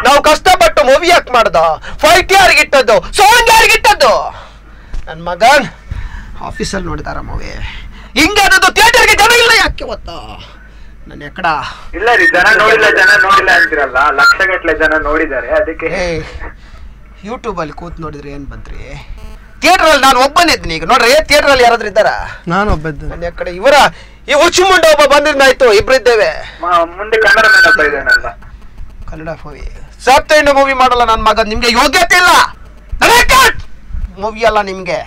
ನಾವು ಕಷ್ಟಪಟ್ಟು ಮೂವಿ ಯಾಕೆ ಮಾಡ್ದ ಫೈಟ್ ಯಾರಿಗಿಟ್ಟದ್ದು ಸಾಂಗ್ ಯಾರಿಗಿಟ್ಟದ್ದು ನನ್ನ ಮಗನ್ ಆಫೀಸಲ್ಲಿ ನೋಡಿದಾರ ಮೂವಿ ಹಿಂಗೆ ಅನ್ನೋದು ಥಿಯೇಟರ್ಗೆ ಜನ ಇಲ್ಲ ಯಾಕೆ ಗೊತ್ತಾ ನನ್ನ ಎಕ್ಕಡ ಇಲ್ಲ ರೀ ಜನ ನೋಡಿಲ್ಲ ಅಂತಿರಲ್ಲ ಲಕ್ಷಗಟ್ಟಲೆ ಜನ ನೋಡಿದ್ದಾರೆ ಅದಕ್ಕೆ ಯೂಟ್ಯೂಬ್ ಅಲ್ಲಿ ಕೂತ್ ನೋಡಿದ್ರೆ ಏನ್ ಬಂತ್ರಿ ಥಿಯೇಟರ್ ಅಲ್ಲಿ ನಾನು ಒಬ್ಬನೇ ಇದ್ದೀನಿ ಈಗ ನೋಡ್ರಿ ಥಿಯೇಟರ್ ಅಲ್ಲಿ ಯಾರಾದ್ರೂ ಇದ್ದಾರ ನಾನು ಒಬ್ಬ ಇದ್ದೆ ನನ್ನ ಎಕ್ಕಡ ಇವರ ಈ ಹುಚ್ಚುಮುಂಡ ಒಬ್ಬ ಬಂದಿದ್ದಾಯ್ತು ಇಬ್ರಿದ್ದೇವೆ ಮುಂದೆ ಕನ್ನಡ ಮೇನಪ್ಪ ಇದೇನಲ್ಲ Kannada movie south Indian movie ಮಾಡಲ್ಲ ನನ್ನ ಮಗ ನಿಮ್ಗೆ ಯೋಗ್ಯತೆ ಇಲ್ಲ ಮೂವಿ ಅಲ್ಲ ನಿಮ್ಗೆ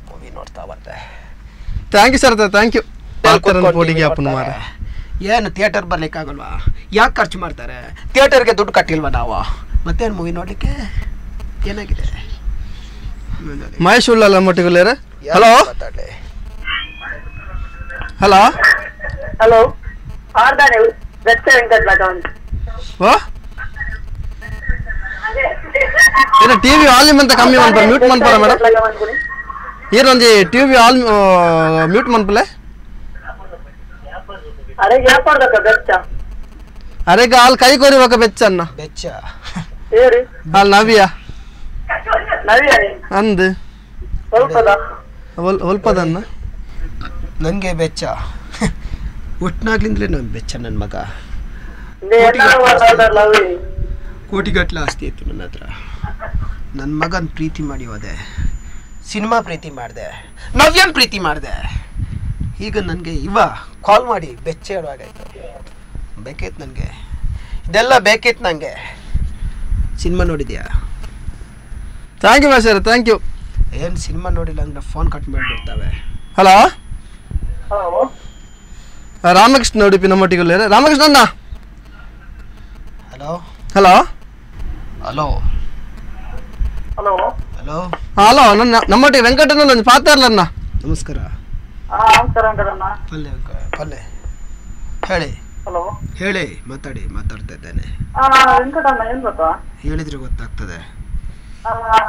ಮೂವಿ ನೋಡ್ತಾ ಬಂದೆ thank you sir thank you ಏನು ಥಿಯೇಟರ್ ಬರ್ಲಿಕ್ಕಾಗಲ್ವಾ ಯಾಕೆ ಖರ್ಚು ಮಾಡ್ತಾರೆ ಥಿಯೇಟರ್ಗೆ ದುಡ್ಡು ಕಟ್ಟಿಲ್ವಾ ನಾವು ಮತ್ತೇನು ಮೂವಿ ನೋಡ್ಲಿಕ್ಕೆ ಏನಾಗಿದೆ ಮಹೇಶ್ ಉಳ್ಳಲ್ಲ ಮೊಟ್ಟಿಗುಲ್ಲೇರ ಹಲೋ ಮಾತಾಡ್ಲಿ ಹಲೋ ಹಲೋ ಆರ್ದಾನೆ ಬೆಚ್ಚ ವೆಂಕಟರಾಜನ್ ಓ ಏನ ಟಿವಿ ವಾಲ್ಯೂಮ್ ಅಂತ ಕಮ್ಮಿ ಮಾಡ್ಬಾರ ಮ್ಯೂಟ್ ಮಾಡ್ಬಾರ ಮೇಡಮ್ ಏನೊಂದು ಟಿವಿ ವಾಲ್ ಮ್ಯೂಟ್ ಮಾಡ್ಬಲೆ ಅರೆ ಯಾಪಡ್ದಕ್ಕ ಬೆಚ್ಚ ಅರೆಗ ಅಲ್ಲಿ ಕೈ ಕೊರಿಬೇಕ ಬೆಚ್ಚನ್ನ ಬೆಚ್ಚ ಏರಿ ಅಲ್ಲಿ ನವ್ಯ ನವ್ಯಾನಿ ಅಂದು ಸ್ವಲ್ಪದ ಒಲ್ಪದನ್ನ ನನಗೆ ಬೆಚ್ಚ ಒಟ್ಟಿನಾಗ್ಲಿಂದಲೇ ನಾನು ಬೆಚ್ಚ ನನ್ನ ಮಗ ಕೋಟಿಗಟ್ಟಲೆ ಆಸ್ತಿ ಇತ್ತು ನನ್ನ ಹತ್ರ ನನ್ನ ಮಗನ ಪ್ರೀತಿ ಮಾಡಿ ಹೋದೆ ಸಿನಿಮಾ ಪ್ರೀತಿ ಮಾಡಿದೆ ನವ್ಯನ್ ಪ್ರೀತಿ ಮಾಡಿದೆ ಈಗ ನನಗೆ ಕಾಲ್ ಮಾಡಿ ಬೆಚ್ಚ ಹೇಳುವಾಗಾಯ್ತು ಬೇಕಿತ್ತು ನನಗೆ ಇದೆಲ್ಲ ಬೇಕಿತ್ತು ನನಗೆ ಸಿನಿಮಾ ನೋಡಿದ್ಯಾ thank you sir thank you ಏನು ಸಿನಿಮಾ ನೋಡಿಲ್ಲ ಅಂದ್ರೆ ಫೋನ್ ಕಟ್ ಮಾಡಿಬಿಡ್ತಾವೆ ಹಲೋ ರಾಮಕೃಷ್ಣ ಉಡುಪಿ ನಮ್ಮೊಟ್ಟಿಗುಲ್ಲೇರ ರಾಮಕೃಷ್ಣ ಅಣ್ಣ hello hello hello hello hello hello ನನ್ನ ನಮ್ಮೊಟ್ಟಿಗೆ ವೆಂಕಟಣ್ಣ ಒಂದು ಪಾತಾರ್ಲ ಅಣ್ಣ ನಮಸ್ಕಾರ ನಮಸ್ಕಾರ ವೆಂಕಟಣ್ಣ ಪಲ್ಲೆ ಹೇಳಿ ಹಲೋ ಹೇಳಿ ಮಾತಾಡ್ತಾ ಇದ್ದೇನೆ ವೆಂಕಟಣ್ಣ ಏನ್ ಗೊತ್ತಾ ಹೇಳಿದ್ರೆ ಗೊತ್ತಾಗ್ತದೆ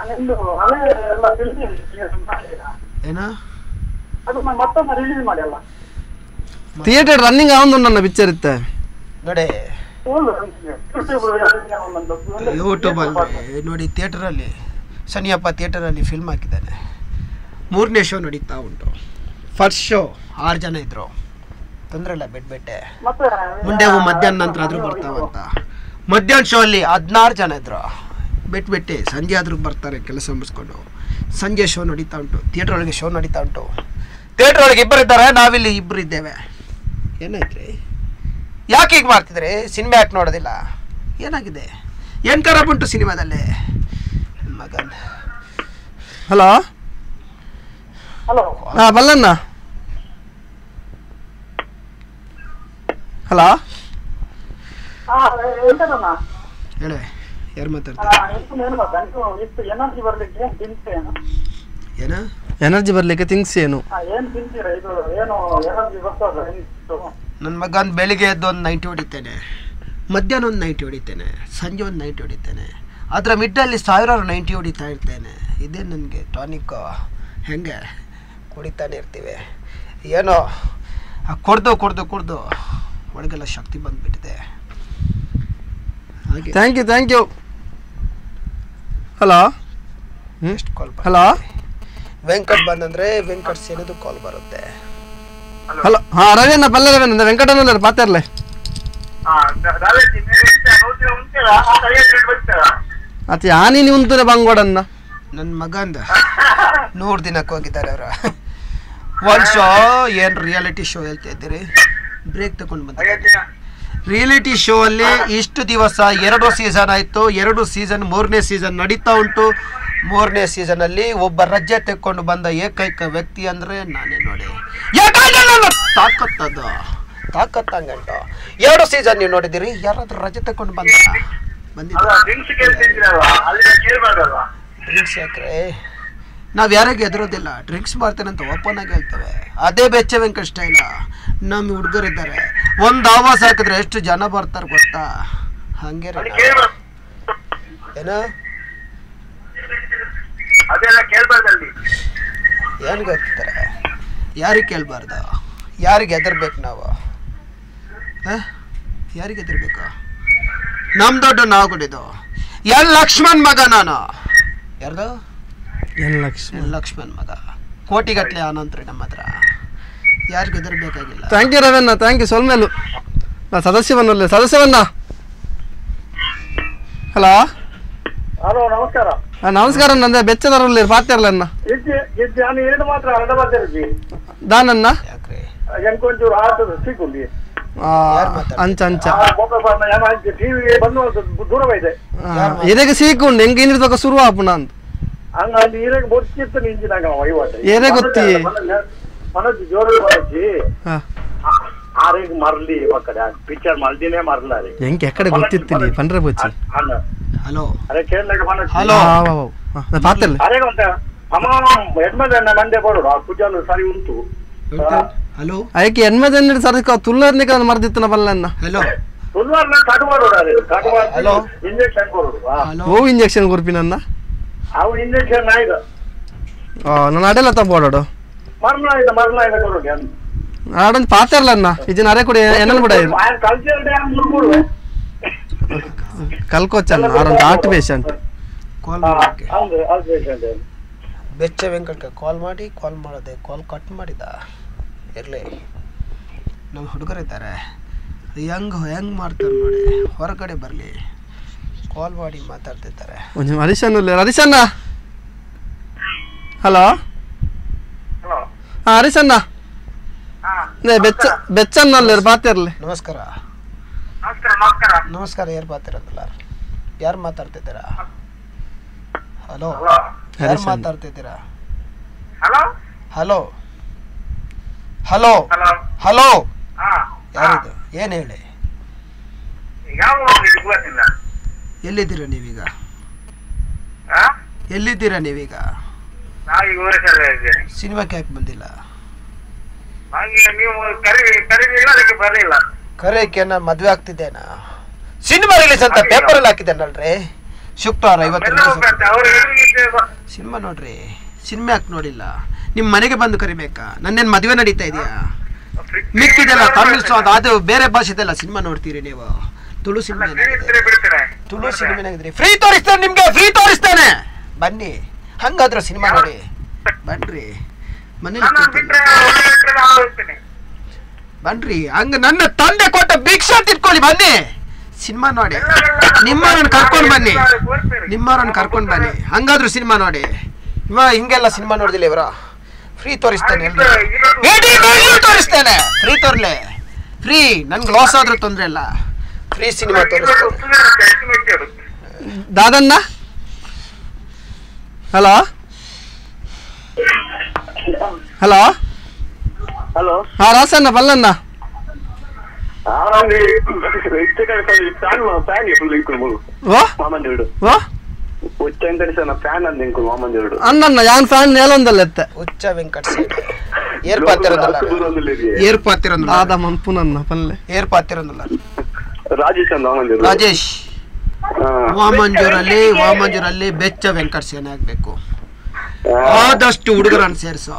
ನಿಮ್ದು ಹಳೆ ಎಲ್ಲ ಏನ ಅದು ಮತ್ತೊಮ್ಮೆ ರಿಲೀಸ್ ಮಾಡಿ ಅಲ್ಲ ಥಿಯೇಟರ್ ರನ್ನಿಂಗ್ ಆವೊಂದು ನನ್ನ ಪಿಕ್ಚರ್ ಇತ್ತೆ ನೋಡಿ ಯೂಟ್ಯೂಬಲ್ಲಿ ನೋಡಿ ಥಿಯೇಟರಲ್ಲಿ ಸನಿಯಪ್ಪ ಥಿಯೇಟರಲ್ಲಿ ಫಿಲ್ಮ್ ಹಾಕಿದ್ದಾನೆ 3ನೇ ಶೋ ನಡೀತಾ ಉಂಟು ಫಸ್ಟ್ ಶೋ 6 ಜನ ಇದ್ರು ತೊಂದರೆ ಇಲ್ಲ ಬೆಟ್ಟೆ ಮುಂದೆ ಮಧ್ಯಾಹ್ನ ನಂತರ ಆದರೂ ಬರ್ತಾವಂತ ಮಧ್ಯಾಹ್ನ ಶೋ ಅಲ್ಲಿ 16 ಜನ ಇದ್ರು ಬಿಟ್ಟು ಸಂಜೆ ಆದರೂ ಬರ್ತಾರೆ ಕೆಲಸ ಮುಗಿಸ್ಕೊಂಡು ಸಂಜೆ ಶೋ ನಡೀತಾ ಉಂಟು ಥಿಯೇಟರ್ ಒಳಗೆ ಶೋ ನಡೀತಾ ಉಂಟು ಥಿಯೇಟರ್ ಒಳಗೆ 2 ಇದ್ದಾರೆ ನಾವಿಲ್ಲಿ 2 ಇದ್ದೇವೆ ಏನಾಯ್ತ್ರಿ ಯಾಕೆ ಹೀಗೆ ಮಾಡ್ತಿದ್ರಿ ಸಿನಿಮಾ ಯಾಕೆ ನೋಡೋದಿಲ್ಲ ಏನಾಗಿದೆ ಏನು ಖರಾಬ್ ಉಂಟು ಸಿನಿಮಾದಲ್ಲಿ ಮಗನ್ ಹಲೋ ಹಲೋ ಹಾಂ ಬಲ್ಲಣ್ಣ ಹಲೋ ವೆಂಕಟಣ್ಣ ಹೇಳಿ ಯಾರು ಮಾತಾಡ್ತಾರೆ ಏನು ಗೊತ್ತಾ ಇಷ್ಟು ಎನರ್ಜಿ ಬರ್ಲಿಕ್ಕೆ ತಿನ್ಸಿ ಏನು ಏನ ಎನರ್ಜಿ ಬರ್ಲಿಕ್ಕೆ ಥಿಂಗ್ಸ್ ಏನು ಏನ್ ತಿಂತೀರಾ ಇದು ಏನು ಎನರ್ಜಿ ಬರ್ತದ ನನ್ನ ಮಗನ ಬೆಳಿಗ್ಗೆ ಎದ್ದು ಒಂದು 90 ಹೊಡಿತೇನೆ ಮಧ್ಯಾಹ್ನ ಒಂದು 90 ಹೊಡಿತೇನೆ ಸಂಜೆ ಒಂದು 90 ಹೊಡಿತೇನೆ ಅದರ ಮಿಡ್ಡಲ್ಲಿ 1000 90 ಹೊಡಿತಾ ಇರ್ತೇನೆ ಇದೇ ನನಗೆ ಟಾನಿಕ್ ಹೆಂಗೆ ಕುಡಿತಾನೆ ಇರ್ತೀವಿ ಏನೋ ಕುಡ್ದು ಒಳಗೆಲ್ಲ ಶಕ್ತಿ ಬಂದುಬಿಟ್ಟಿದೆ ಹಾಗೆ ಥ್ಯಾಂಕ್ ಯು ಹಲೋ ಎಷ್ಟು ಕಾಲ್ ಹಲೋ ವೆಂಕಟ್ ಬಂದಂದ್ರೆ ವೆಂಕಟ್ ಸೇರಿದು ಕಾಲ್ ಬರುತ್ತೆ ಹಲೋ ಹಾಂ ರವಿಯಣ್ಣ ಪಲ್ಲೆ ರವಿಯಣ್ಣ ವೆಂಕಟಣ್ಣ ಪಾತಾರ್ಲೆ ಅತಿ ಆನಿ ಉಂತುನೆ ಬಂಗೋಡನ್ನ ನನ್ನ ಮಗಂದ 100 ದಿನಕ್ಕೆ ಹೋಗಿದ್ದಾರೆ ಅವರ ಒಂದು ಶೋ ಏನು ರಿಯಾಲಿಟಿ ಶೋ ಹೇಳ್ತಾ ಇದ್ದೀರಿ ಬ್ರೇಕ್ ತಗೊಂಡು ಬಂದ ರಿಯಾಲಿಟಿ ಶೋ ಅಲ್ಲಿ ಇಷ್ಟು ದಿವಸ 2 ಸೀಸನ್ ಆಯಿತು 2 ಸೀಸನ್ 3ನೇ ಸೀಸನ್ ನಡೀತಾ ಉಂಟು 3ನೇ ಸೀಸನಲ್ಲಿ ಒಬ್ಬ ರಜೆ ತೆಕ್ಕೊಂಡು ಬಂದ ಏಕೈಕ ವ್ಯಕ್ತಿ ಅಂದರೆ ನಾನೇ ನೋಡಿ ತಾಕತ್ತದು ತಾಕತ್ತಂಗಂಟು 2 ಸೀಸನ್ ನೀವು ನೋಡಿದಿರಿ. ಯಾರಾದ್ರೂ ರಜೆ ತಗೊಂಡು ಬಂದಿದ್ದ ಡ್ರಿಂಕ್ಸ್ ಯಾಕ್ರೆ? ನಾವ್ ಯಾರಿಗೆ ಎದುರೋದಿಲ್ಲ. ಡ್ರಿಂಕ್ಸ್ ಮಾಡ್ತೇನೆ ಅಂತ ಓಪನ್ ಆಗಿ ಹೇಳ್ತೇವೆ. ಅದೇ ಬೆಚ್ಚ ವೆಂಕಟ್ ಸ್ಟೈಲ. ನಮ್ಮ ಹುಡುಗರಿದ್ದಾರೆ, ಒಂದು ಆವಾಸ ಹಾಕಿದ್ರೆ ಎಷ್ಟು ಜನ ಬರ್ತಾರೆ ಗೊತ್ತಾ? ಹಂಗೆ ಏನ ಏನ್ ಗೊತ್ತಾರೆ? ಯಾರಿಗೆ ಕೇಳ್ಬಾರ್ದು? ಯಾರಿಗೆ ಹೆದರ್ಬೇಕು ನಾವು? ಯಾರಿಗೆ ಹೆದರ್ಬೇಕು? ನಮ್ ದೊಡ್ಡ ನಾವು ಕೊಡಿದ್ದು ಎಲ್ ಲಕ್ಷ್ಮಣ್ ಮಗ ನಾನು. ಯಾರ್ದು? ಲಕ್ಷ್ಮಣ್ ಮಗ. ಕೋಟಿಗಟ್ಲೆ ಆನಂತ್ರಿ ನಮ್ಮ ಹತ್ರ. ಯಾರಿಗೆ ಹೆದರ್ಬೇಕಾಗಿಲ್ಲ. Thank you Ravanna, thank you. ಸೊಲ್ಮೇಲು ಸದಸ್ಯವನ್ನ. ಹಲೋ ಹಲೋ, ನಮಸ್ಕಾರ. ನಮಸ್ಕಾರ. ನಂದೆ ಬೆಚ್ಚದರಲ್ಲಿ ಪಾತ್ಯರ್ಲನ್ನ ದಾನನ್ನ ಎಂಕೊಂಚೂರು ಆಟದ ಸಿಗುಂಡಿ ಅಂಚ ಅಂಚ ಟಿವಿ ಬಂದು ದೂರವೈದೆ ಎದೆಗೆ ಸೀಕುಂಡು ಹೆಂಗೆ ಏನಿರ್ಬೇಕು ಶುರು ಆಪುಣ ಅಂತ ಹಂಗ ಅಲ್ಲಿ ಇರಕ್ಕೆ ಬೊಚ್ಚಿತ್ತು ನಿಂಜಿನಾಗ ವಹಿವಾಟು ಏನೇ ಗೊತ್ತಿ ಮನಸ್ಸು ಜೋರು ಮನಸ್ಸಿ ಆರೆಗ್ ಮರ್ಲಿ ಒಕ್ಕಡೆ ಪಿಕ್ಚರ್ ಮಲ್ದಿನೇ ಮರ್ಲಾರಿ ಹೆಂಗೆ ಎಕ್ಕಡೆ ಗೊತ್ತಿತ್ತೀನಿ ಪಂಡ್ರೆ ಬೊಚ್ಚಿ. ಹಲೋ ಅರೆ ಕೇರಳಕ್ಕೆ ಮನಸ್ಸು ಹಲೋ ಪಾತ್ಯರ್ಲೆ ಅರೆ ಅಂತ ಅಮ್ಮ ಹೆಣ್ಮದನ್ನ ನಂದೆ ಕೊಡು ಆ ಪೂಜಾಲು ಸರಿ ಉಂಟು. ಹಲೋ ಅದಕ್ಕೆ ಎನ್ಮದನ್ನ ಸರ್ಕ ತುಲ್ಲರ್ನಿಕ ಮರ್ದಿತ್ತನ ಬಲ್ಲನ್ನ. ಹಲೋ ತುಲ್ವಾರ್ನ ಹಲೋ ಇಂಜೆಕ್ಷನ್ ಕೊಡು. ಓ ಇಂಜೆಕ್ಷನ್ ಕೊರ್ಪಿನನ್ನ ಅವು ಇಂಜೆಕ್ಷನ್ ಆಯ್ತು ನಾನು ಅಡೆಲ್ಲ ತಬೋಡಾಡು ಮರ್ನ ಆಯ್ತು ಕೊಡು ಆಡೊಂದು ಪಾತ್ಯರ್ಲನ್ನ ಇದನ್ನ ಅರೆ ಕೂಡ ಎನ್ನಲ್ ಬಿಡ ಕಲ್ಚರ್ ಡೇ ಮುರ್ಕೊಡು ಕಲ್ಕೋಚನ್ನ ಆಡೊಂದು ಆರ್ಟ್ ಪೇಷಂಟ್ ಕಾಲ್ ಮಾಡಿ ಹೌದು ಅದು ಪೇಷಂಟ್ ಬೆಚ್ಚ ವೆಂಕಟ್ಗೆ ಕಾಲ್ ಮಾಡಿದೆ. ಕಾಲ್ ಕಟ್ ಮಾಡಿದ. ಇರಲಿ, ನಮ್ಮ ಹುಡುಗರಿದ್ದಾರೆ, ಹೆಂಗ್ ಮಾಡ್ತಾರೆ ನೋಡಿ. ಹೊರಗಡೆ ಬರಲಿ, ಕಾಲ್ ಮಾಡಿ ಮಾತಾಡ್ತಿದ್ದಾರೆ. ಒಂದು ಹರೀಶನ್ನ. ಹಲೋ ಹರೀಶನ್ನ, ಬೆಚ್ಚನ್ನಲ್ಲಿ ಪಾತ್ಯರ್ಲಿ. ನಮಸ್ಕಾರ. ಯಾರು ಮಾತಾಡ್ತಿದ್ದೀರಾ? ಯಾರು ಮಾತಾಡ್ತಿದ್ದೀರಾ? ಹಲೋ, ಯಾರು ಮಾತಾಡ್ತಿದ್ದೀರಾ? ಹಲೋ ಹಲೋ ಹಲೋ ಯಾರಿದು? ಏನ್ ಹೇಳಿ. ಎಲ್ಲಿದ್ದೀರಾ ನೀವೀಗ? ಸಿನಿಮಾಕ್ಕೆ ಯಾಕೆ ಬಂದಿಲ್ಲ? ಕರೆಯಕ್ಕೆ ನಾನು ಮದ್ವೆ ಆಗ್ತಿದ್ದೇನಾ? ಸಿನಿಮಾ ರಿಲೀಸ್ ಅಂತ ಪೇಪರ್ ಅಲ್ಲಿ ಹಾಕಿದ್ದೇನಲ್ರಿ. ಶುಕ್ರವಾರ 50 ಸಿನಿಮಾ ನೋಡ್ರಿ. ಸಿನಿಮಾ ಯಾಕೆ ನೋಡಿಲ್ಲ? ನಿಮ್ ಮನೆಗೆ ಬಂದು ಕರಿಬೇಕಾ? ನನ್ನೇನ್ ಮದುವೆ ನಡೀತಾ ಇದೆಯಾ? ಮಿಕ್ಕಿದೆಲ್ಲ ತಮಿಳ್ ಸಾಂಗ್, ಅದು ಬೇರೆ ಭಾಷೆದೆಲ್ಲ ಸಿನಿಮಾ ನೋಡ್ತೀರಿ ನೀವು? ತುಳು ಸಿನಿಮಾ ಫ್ರೀ ತೋರಿಸ್ತೇನೆ ನಿಮ್ಗೆ, ಫ್ರೀ ತೋರಿಸ್ತೇನೆ. ಬನ್ನಿ, ಹಂಗಾದ್ರೆ ಸಿನಿಮಾ ನೋಡಿ. ಬನ್ರಿ, ಮನೇಲಿ ಬನ್ರಿ. ಹಂಗ ನನ್ನ ತಂದೆ ಕೊಟ್ಟ ಭಿಕ್ಷಾ ತಿಳ್ಕೊಳ್ಳಿ. ಬನ್ನಿ, ಸಿನಿಮಾ ನೋಡಿ. ನಿಮ್ಮವ್ರನ್ನ ಕರ್ಕೊಂಡು ಬನ್ನಿ. ಹಂಗಾದ್ರೂ ಸಿನಿಮಾ ನೋಡಿ. ಹಿಂಗೆಲ್ಲ ಸಿನಿಮಾ ನೋಡಿದಿಲ್ಲ ಇವರ. ಫ್ರೀ ತೋರಿಸ್ತೇನೆ, ತೋರಿಸ್ತೇನೆ. ಫ್ರೀ ತೋರ್ಲೆ, ಫ್ರೀ. ನನ್ಗೆ ಲಾಸ್ ಆದ್ರೂ ತೊಂದ್ರೆ ಇಲ್ಲ. ಫ್ರೀ ಸಿನಿಮಾ ತೋರಿಸ್ತೇನೆ. ದಾದನ್ನ. ಹಲೋ ಹಲೋ ಹಲೋ ರಾಸನ್ನ ಬಲ್ಲನ್ನ. ಅನ್ನ ಯಾನ್ ಫ್ಯಾನ್ ನೇಲೊಂದಲ್ಲ ಎತ್ತೆ ಉಚ್ಚ ವೆಂಕಟ್ ಏರ್ಪಾತಿರೊಂದಲ್ಲ ಆದ ಮನ್ಪುನನ್ನ ಪಲ್ಲೆ ಏರ್ಪಾತಿರೊಂದಲ್ಲ ರಾಜೇಶ್ ವಾಮಂಜೂರಲ್ಲಿ ಬೆಚ್ಚ ವೆಂಕಟ್ ಸೇನೆ ಆಗ್ಬೇಕು. ಆದಷ್ಟು ಹುಡುಗರನ್ನು ಸೇರಿಸೋ.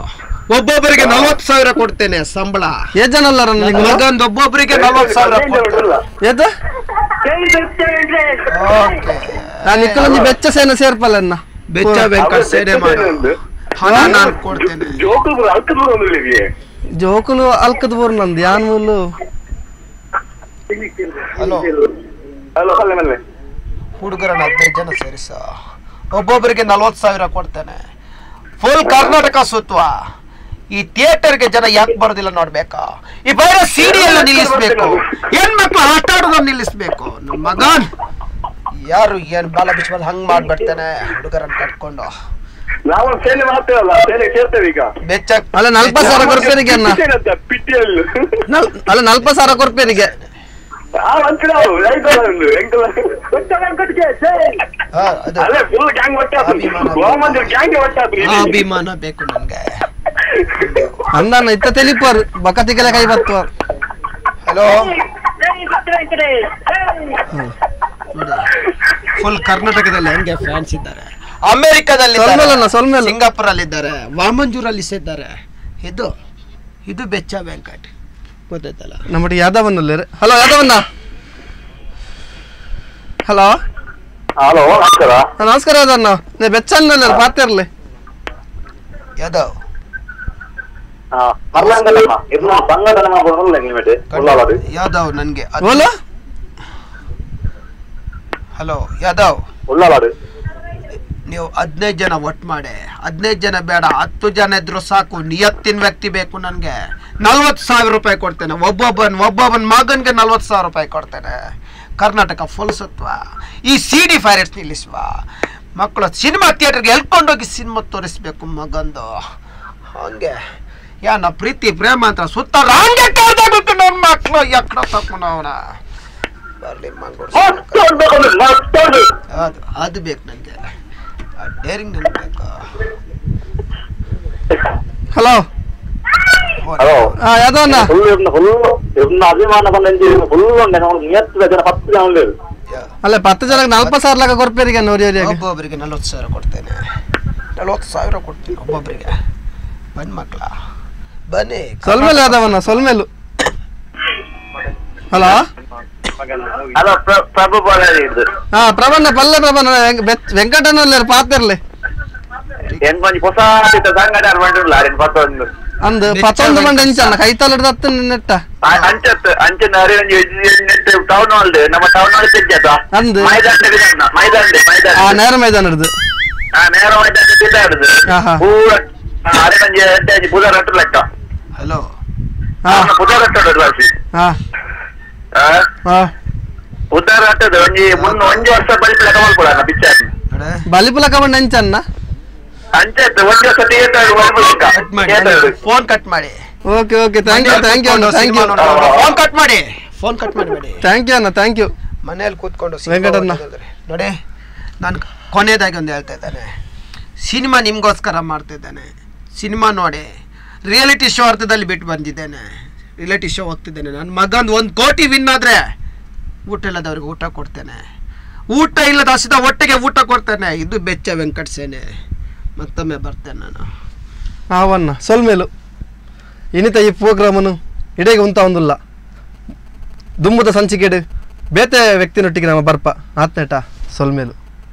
ಒಬ್ಬೊಬ್ಬರಿಗೆ 40,000 ಕೊಡ್ತೇನೆ ಸಂಬಳ. ಎಷ್ಟು ಜನ ಅಲ್ಲ ಮಗಂದು ಒಬ್ಬೊಬ್ಬರಿಗೆ 40,000 ನಿಕ್ಕಲೊಂದು ಬೆಚ್ಚ ಸೇನೆ ಸೇರ್ಪಲ್ಲನ್ನ. ಬೆಚ್ಚ ವೆಂಕಟ್ ಸೇನೆ ಮಾಡಿ ಹಣ ನಾನು ಕೊಡ್ತೇನೆ. ಜೋಕುಲು ಅಲ್ಕದ ಬೋರ್ ನಂದು ಯಾನ್ ಮೂಲು. ಹಲೋ ಹುಡುಗರನ್ನ 15 ಜನ ಸೇರಿಸ. ಒಬ್ಬೊಬ್ಬರಿಗೆ 40,000 ಕೊಡ್ತೇನೆ. ಫುಲ್ ಕರ್ನಾಟಕ ಸುತ್ತುವ. ಈ ಥಿಯೇಟರ್ಗೆ ಜನ ಯಾಕೆ ಬರೋದಿಲ್ಲ ನೋಡ್ಬೇಕಾ? ಈ ಬೇರೆ ಸೀರಿಯಲ್ ನಿಲ್ಲಿಸ್ಬೇಕು, ಹೆಣ್ಮಕ್ಳು ಆಟ ಆಡೋದನ್ನ ನಿಲ್ಲಿಸ್ಬೇಕು. ನನ್ನ ಮಗನ್ ಯಾರು ಏನ್ ಬಾಲ ಬಿಚ್ಚಬಲ್ ಹಂಗ್ ಮಾಡ್ಬಿಡ್ತೇನೆ ಹುಡುಗರನ್ನ ಕಟ್ಕೊಂಡು. ನಾವು ಸೇನೆ ಮಾಡ್ತೇವಲ್ಲ ಸೇನೆ ಕೇಳ್ತೇವೆ ಈಗ ಬೆಚ್ಚ ಅಲ್ಲ 40,000 ಕೊರ್ಪೇರಿಗೆ ಅಣ್ಣ ಪಿಟ್ಟಿಯಲ್ಲಿ ಅಲ್ಲ 40,000 ಕೊರ್ಪೇರಿಗೆ ಅದೇ ಫುಲ್ ಗ್ಯಾಂಗ್ ಒಟ್ಟಾದ್ರಿ ಅಭಿಮಾನ ಬೇಕು ನನ್ಗೆ. ಅಂದಣ್ಣ ಇತ್ತ ತೆಲಿಪರ್ ಬಕತಿಗೆಲ್ಲ ಕೈ ಬತ್ತುವರ್. ಹಲೋ ಫುಲ್ ಕರ್ನಾಟಕದಲ್ಲಿ ಹೆಂಗೆ ಫ್ಯಾನ್ಸ್ ಇದ್ದಾರೆ, ಅಮೆರಿಕದಲ್ಲಿ ಸೊಲ್ಮೇಲ್ ಸಿಂಗಾಪುರ್ ಅಲ್ಲಿ ಇದ್ದಾರೆ, ವಾಮಂಜೂರಲ್ಲಿ ಇದ್ದಾರೆ. ಇದು ಬೆಚ್ಚ ವೆಂಕಟ್ ಗೊತ್ತಾಯ್ತಲ್ಲ. ನಮ್ಮ ಯಾದವನಲ್ಲಿ. ಹಲೋ ಯಾದವನ್ನ. ಹಲೋ ಹಲೋ ನಮಸ್ಕಾರ. ನಮಸ್ಕಾರ ಯಾದವನ್ನ. ನೀ ಬೆಚ್ಚನಲ್ಲಿ ಪಾತಿರ್ಲಿ ಯಾದವ್ ಯಾದವ್ ನನ್ಗೆ. ಹಲೋ ಯಾದವ್, ನೀವು 15 ಜನ ಒಟ್ಟು ಮಾಡಿ, 15 ಜನ ಬೇಡ 10 ಜನ ಇದ್ರು ಸಾಕು, ನಿಯತ್ತಿನ ವ್ಯಕ್ತಿ ಬೇಕು ನನ್ಗೆ. 40,000 ರೂಪಾಯಿ ಕೊಡ್ತೇನೆ. ಒಬ್ಬೊಬ್ಬನ ಮಗನ್ಗೆ 40,000 ರೂಪಾಯಿ ಕೊಡ್ತೇನೆ. ಕರ್ನಾಟಕ ಫುಲ್ ಸತ್ವ. ಈ CD ಫೈರೇಟ್ಸ್ ನಿಲ್ಲಿಸುವ. ಮಕ್ಕಳು ಸಿನಿಮಾ ಥಿಯೇಟರ್ಗೆ ಎಳ್ಕೊಂಡೋಗಿ ಸಿನಿಮಾ ತೋರಿಸ್ಬೇಕು ಮಗಂದು. ಹಂಗೆ ಯಾನ ಪ್ರೀತಿ ಪ್ರೇಮ ಅಂತ ಸುತ್ತ ರಾಂಗೆ ಕೇಳ್ದಾಗುತ್ತೆ ನನ್ನ ಮಕ್ಕಳು. ಎಕ್ಕಡ ತಪ್ಪನವನ ಬರ್ಲಿ ಅದು ಬೇಕು ನನಗೆ. ಡೇರಿಂಗ್ ನನಗೆ ಬೇಕು. ಹಲೋ ಯಾದವನ್ನ. ಅಭಿಮಾನ ಅಲ್ಲ 10 ಜನಕ್ಕೆ 40,000 ಲೆಕ್ಕ ಕೊರ್ಪೇರಿಗೆ ನೋಡಿ. ಒಬ್ಬೊಬ್ಬರಿಗೆ 40,000 ಕೊಡ್ತೇನೆ. 40,000 ಕೊಡ್ತೀನಿ ಒಬ್ಬೊಬ್ಬರಿಗೆ. ಬನ್ನಿ ಮಕ್ಕಳ ಬನ್ನಿ. ಸೊಲ್ಮೇಲು ಯಾದವನ್ನ ಸೊಲ್ಮೇಲು. ಹಲೋ ಹಲೋ ಪ್ರಭು ಹಾ ಪ್ರಬಂಧ ಪಲ್ಲೆ ಪ್ರಬಂಧ ವೆಂಕಟನಲ್ಲಿ ಪಾತಿರ್ಲಿ ಹೊಸ ಅಂದ್ 11 ಮಂದಿ ಅಂಚನ್ನ ಕೈತಾಲ ಹಿಡ್ದತ್ತ ನೆಟ್ಟ ಅಂಚತ್ ಅಂಚನ ಟೌನ್ ಹಾಲ್ ನಮ್ಮ ಟೌನ್ ಹಾಲ್ ತೆಗ್ಯದ ಅಂದ್ ಮೈದಾನ ನೇರ ಮೈದಾನ ಹಿಡ್ದು ನೇರ ಮೈದಾನ ಹಿಡ್ದು ಪೂರ ಅರೆ ಪೂಜಾ ರಟ್ಟು ಲೆಕ್ಕ. ಹಲೋ ಪೂಜಾ ರಟ್ಟು ಉದ್ದಾರ ಆಗ್ತದೆ ಒಂದು ವರ್ಷ ಬಲಿಪ ಲೆಕ್ಕ ಮಾಡ್ಕೊಡ ಪಿಕ್ಚರ್ ಬಲಿಪುಲ ಕಬಂಡ್ ಅಂಚನ್ನ ಅಂಚತ್ ಒಂದು ವರ್ಷ ಥಿಯೇಟರ್ ಫೋನ್ ಕಟ್ ಮಾಡಿ. Okay okay thank you phone cut ಮಾಡಿ. ಫೋನ್ ಕಟ್ ಮಾಡಬೇಡಿ. ಥ್ಯಾಂಕ್ ಯು ಅಣ್ಣ ಥ್ಯಾಂಕ್ ಯು. ಮನೇಲಿ ಕೂತ್ಕೊಂಡು ವೆಂಕಟಣ್ಣ ನೋಡಿ, ನಾನು ಕೊನೆಯದಾಗಿ ಒಂದು ಹೇಳ್ತಾ ಇದ್ದಾನೆ. ಸಿನಿಮಾ ನಿಮಗೋಸ್ಕರ ಮಾಡ್ತಿದ್ದಾನೆ. ಸಿನಿಮಾ ನೋಡಿ, ರಿಯಾಲಿಟಿ ಶೋ ಅರ್ಥದಲ್ಲಿ ಬಿಟ್ಟು ಬಂದಿದ್ದೇನೆ. ರಿಯಾಲಿಟಿ ಶೋ ಹೋಗ್ತಿದ್ದೇನೆ. ನನ್ನ ಮಗಂದು 1 ಕೋಟಿ ವಿನ್ ಆದರೆ ಊಟ ಇಲ್ಲದವ್ರಿಗೆ ಊಟ ಕೊಡ್ತೇನೆ. ಊಟ ಇಲ್ಲದ ಹಸಿದ ಒಟ್ಟಿಗೆ ಊಟ ಕೊಡ್ತೇನೆ. ಇದು ಬೆಚ್ಚ ವೆಂಕಟ ಸೇನೆ. ಮತ್ತೊಮ್ಮೆ ಬರ್ತೇನೆ ನಾನು. ಅವನ್ನ ಸೊಲ್ಮೇಲು ಇನ್ನಿತ ಈ ಪ್ರೋಗ್ರಾಮನು ಇಡೆಗೆ ಉಂತ ದುಮ್ಮದ ಸಂಚಿಕೆಡು ಬೇತೆ ವ್ಯಕ್ತಿನೊಟ್ಟಿಗೆ ನಮ್ಮ ಬರ್ಪ ಆತ್ನೇಟ ಸೊಲ್ಮೇಲು.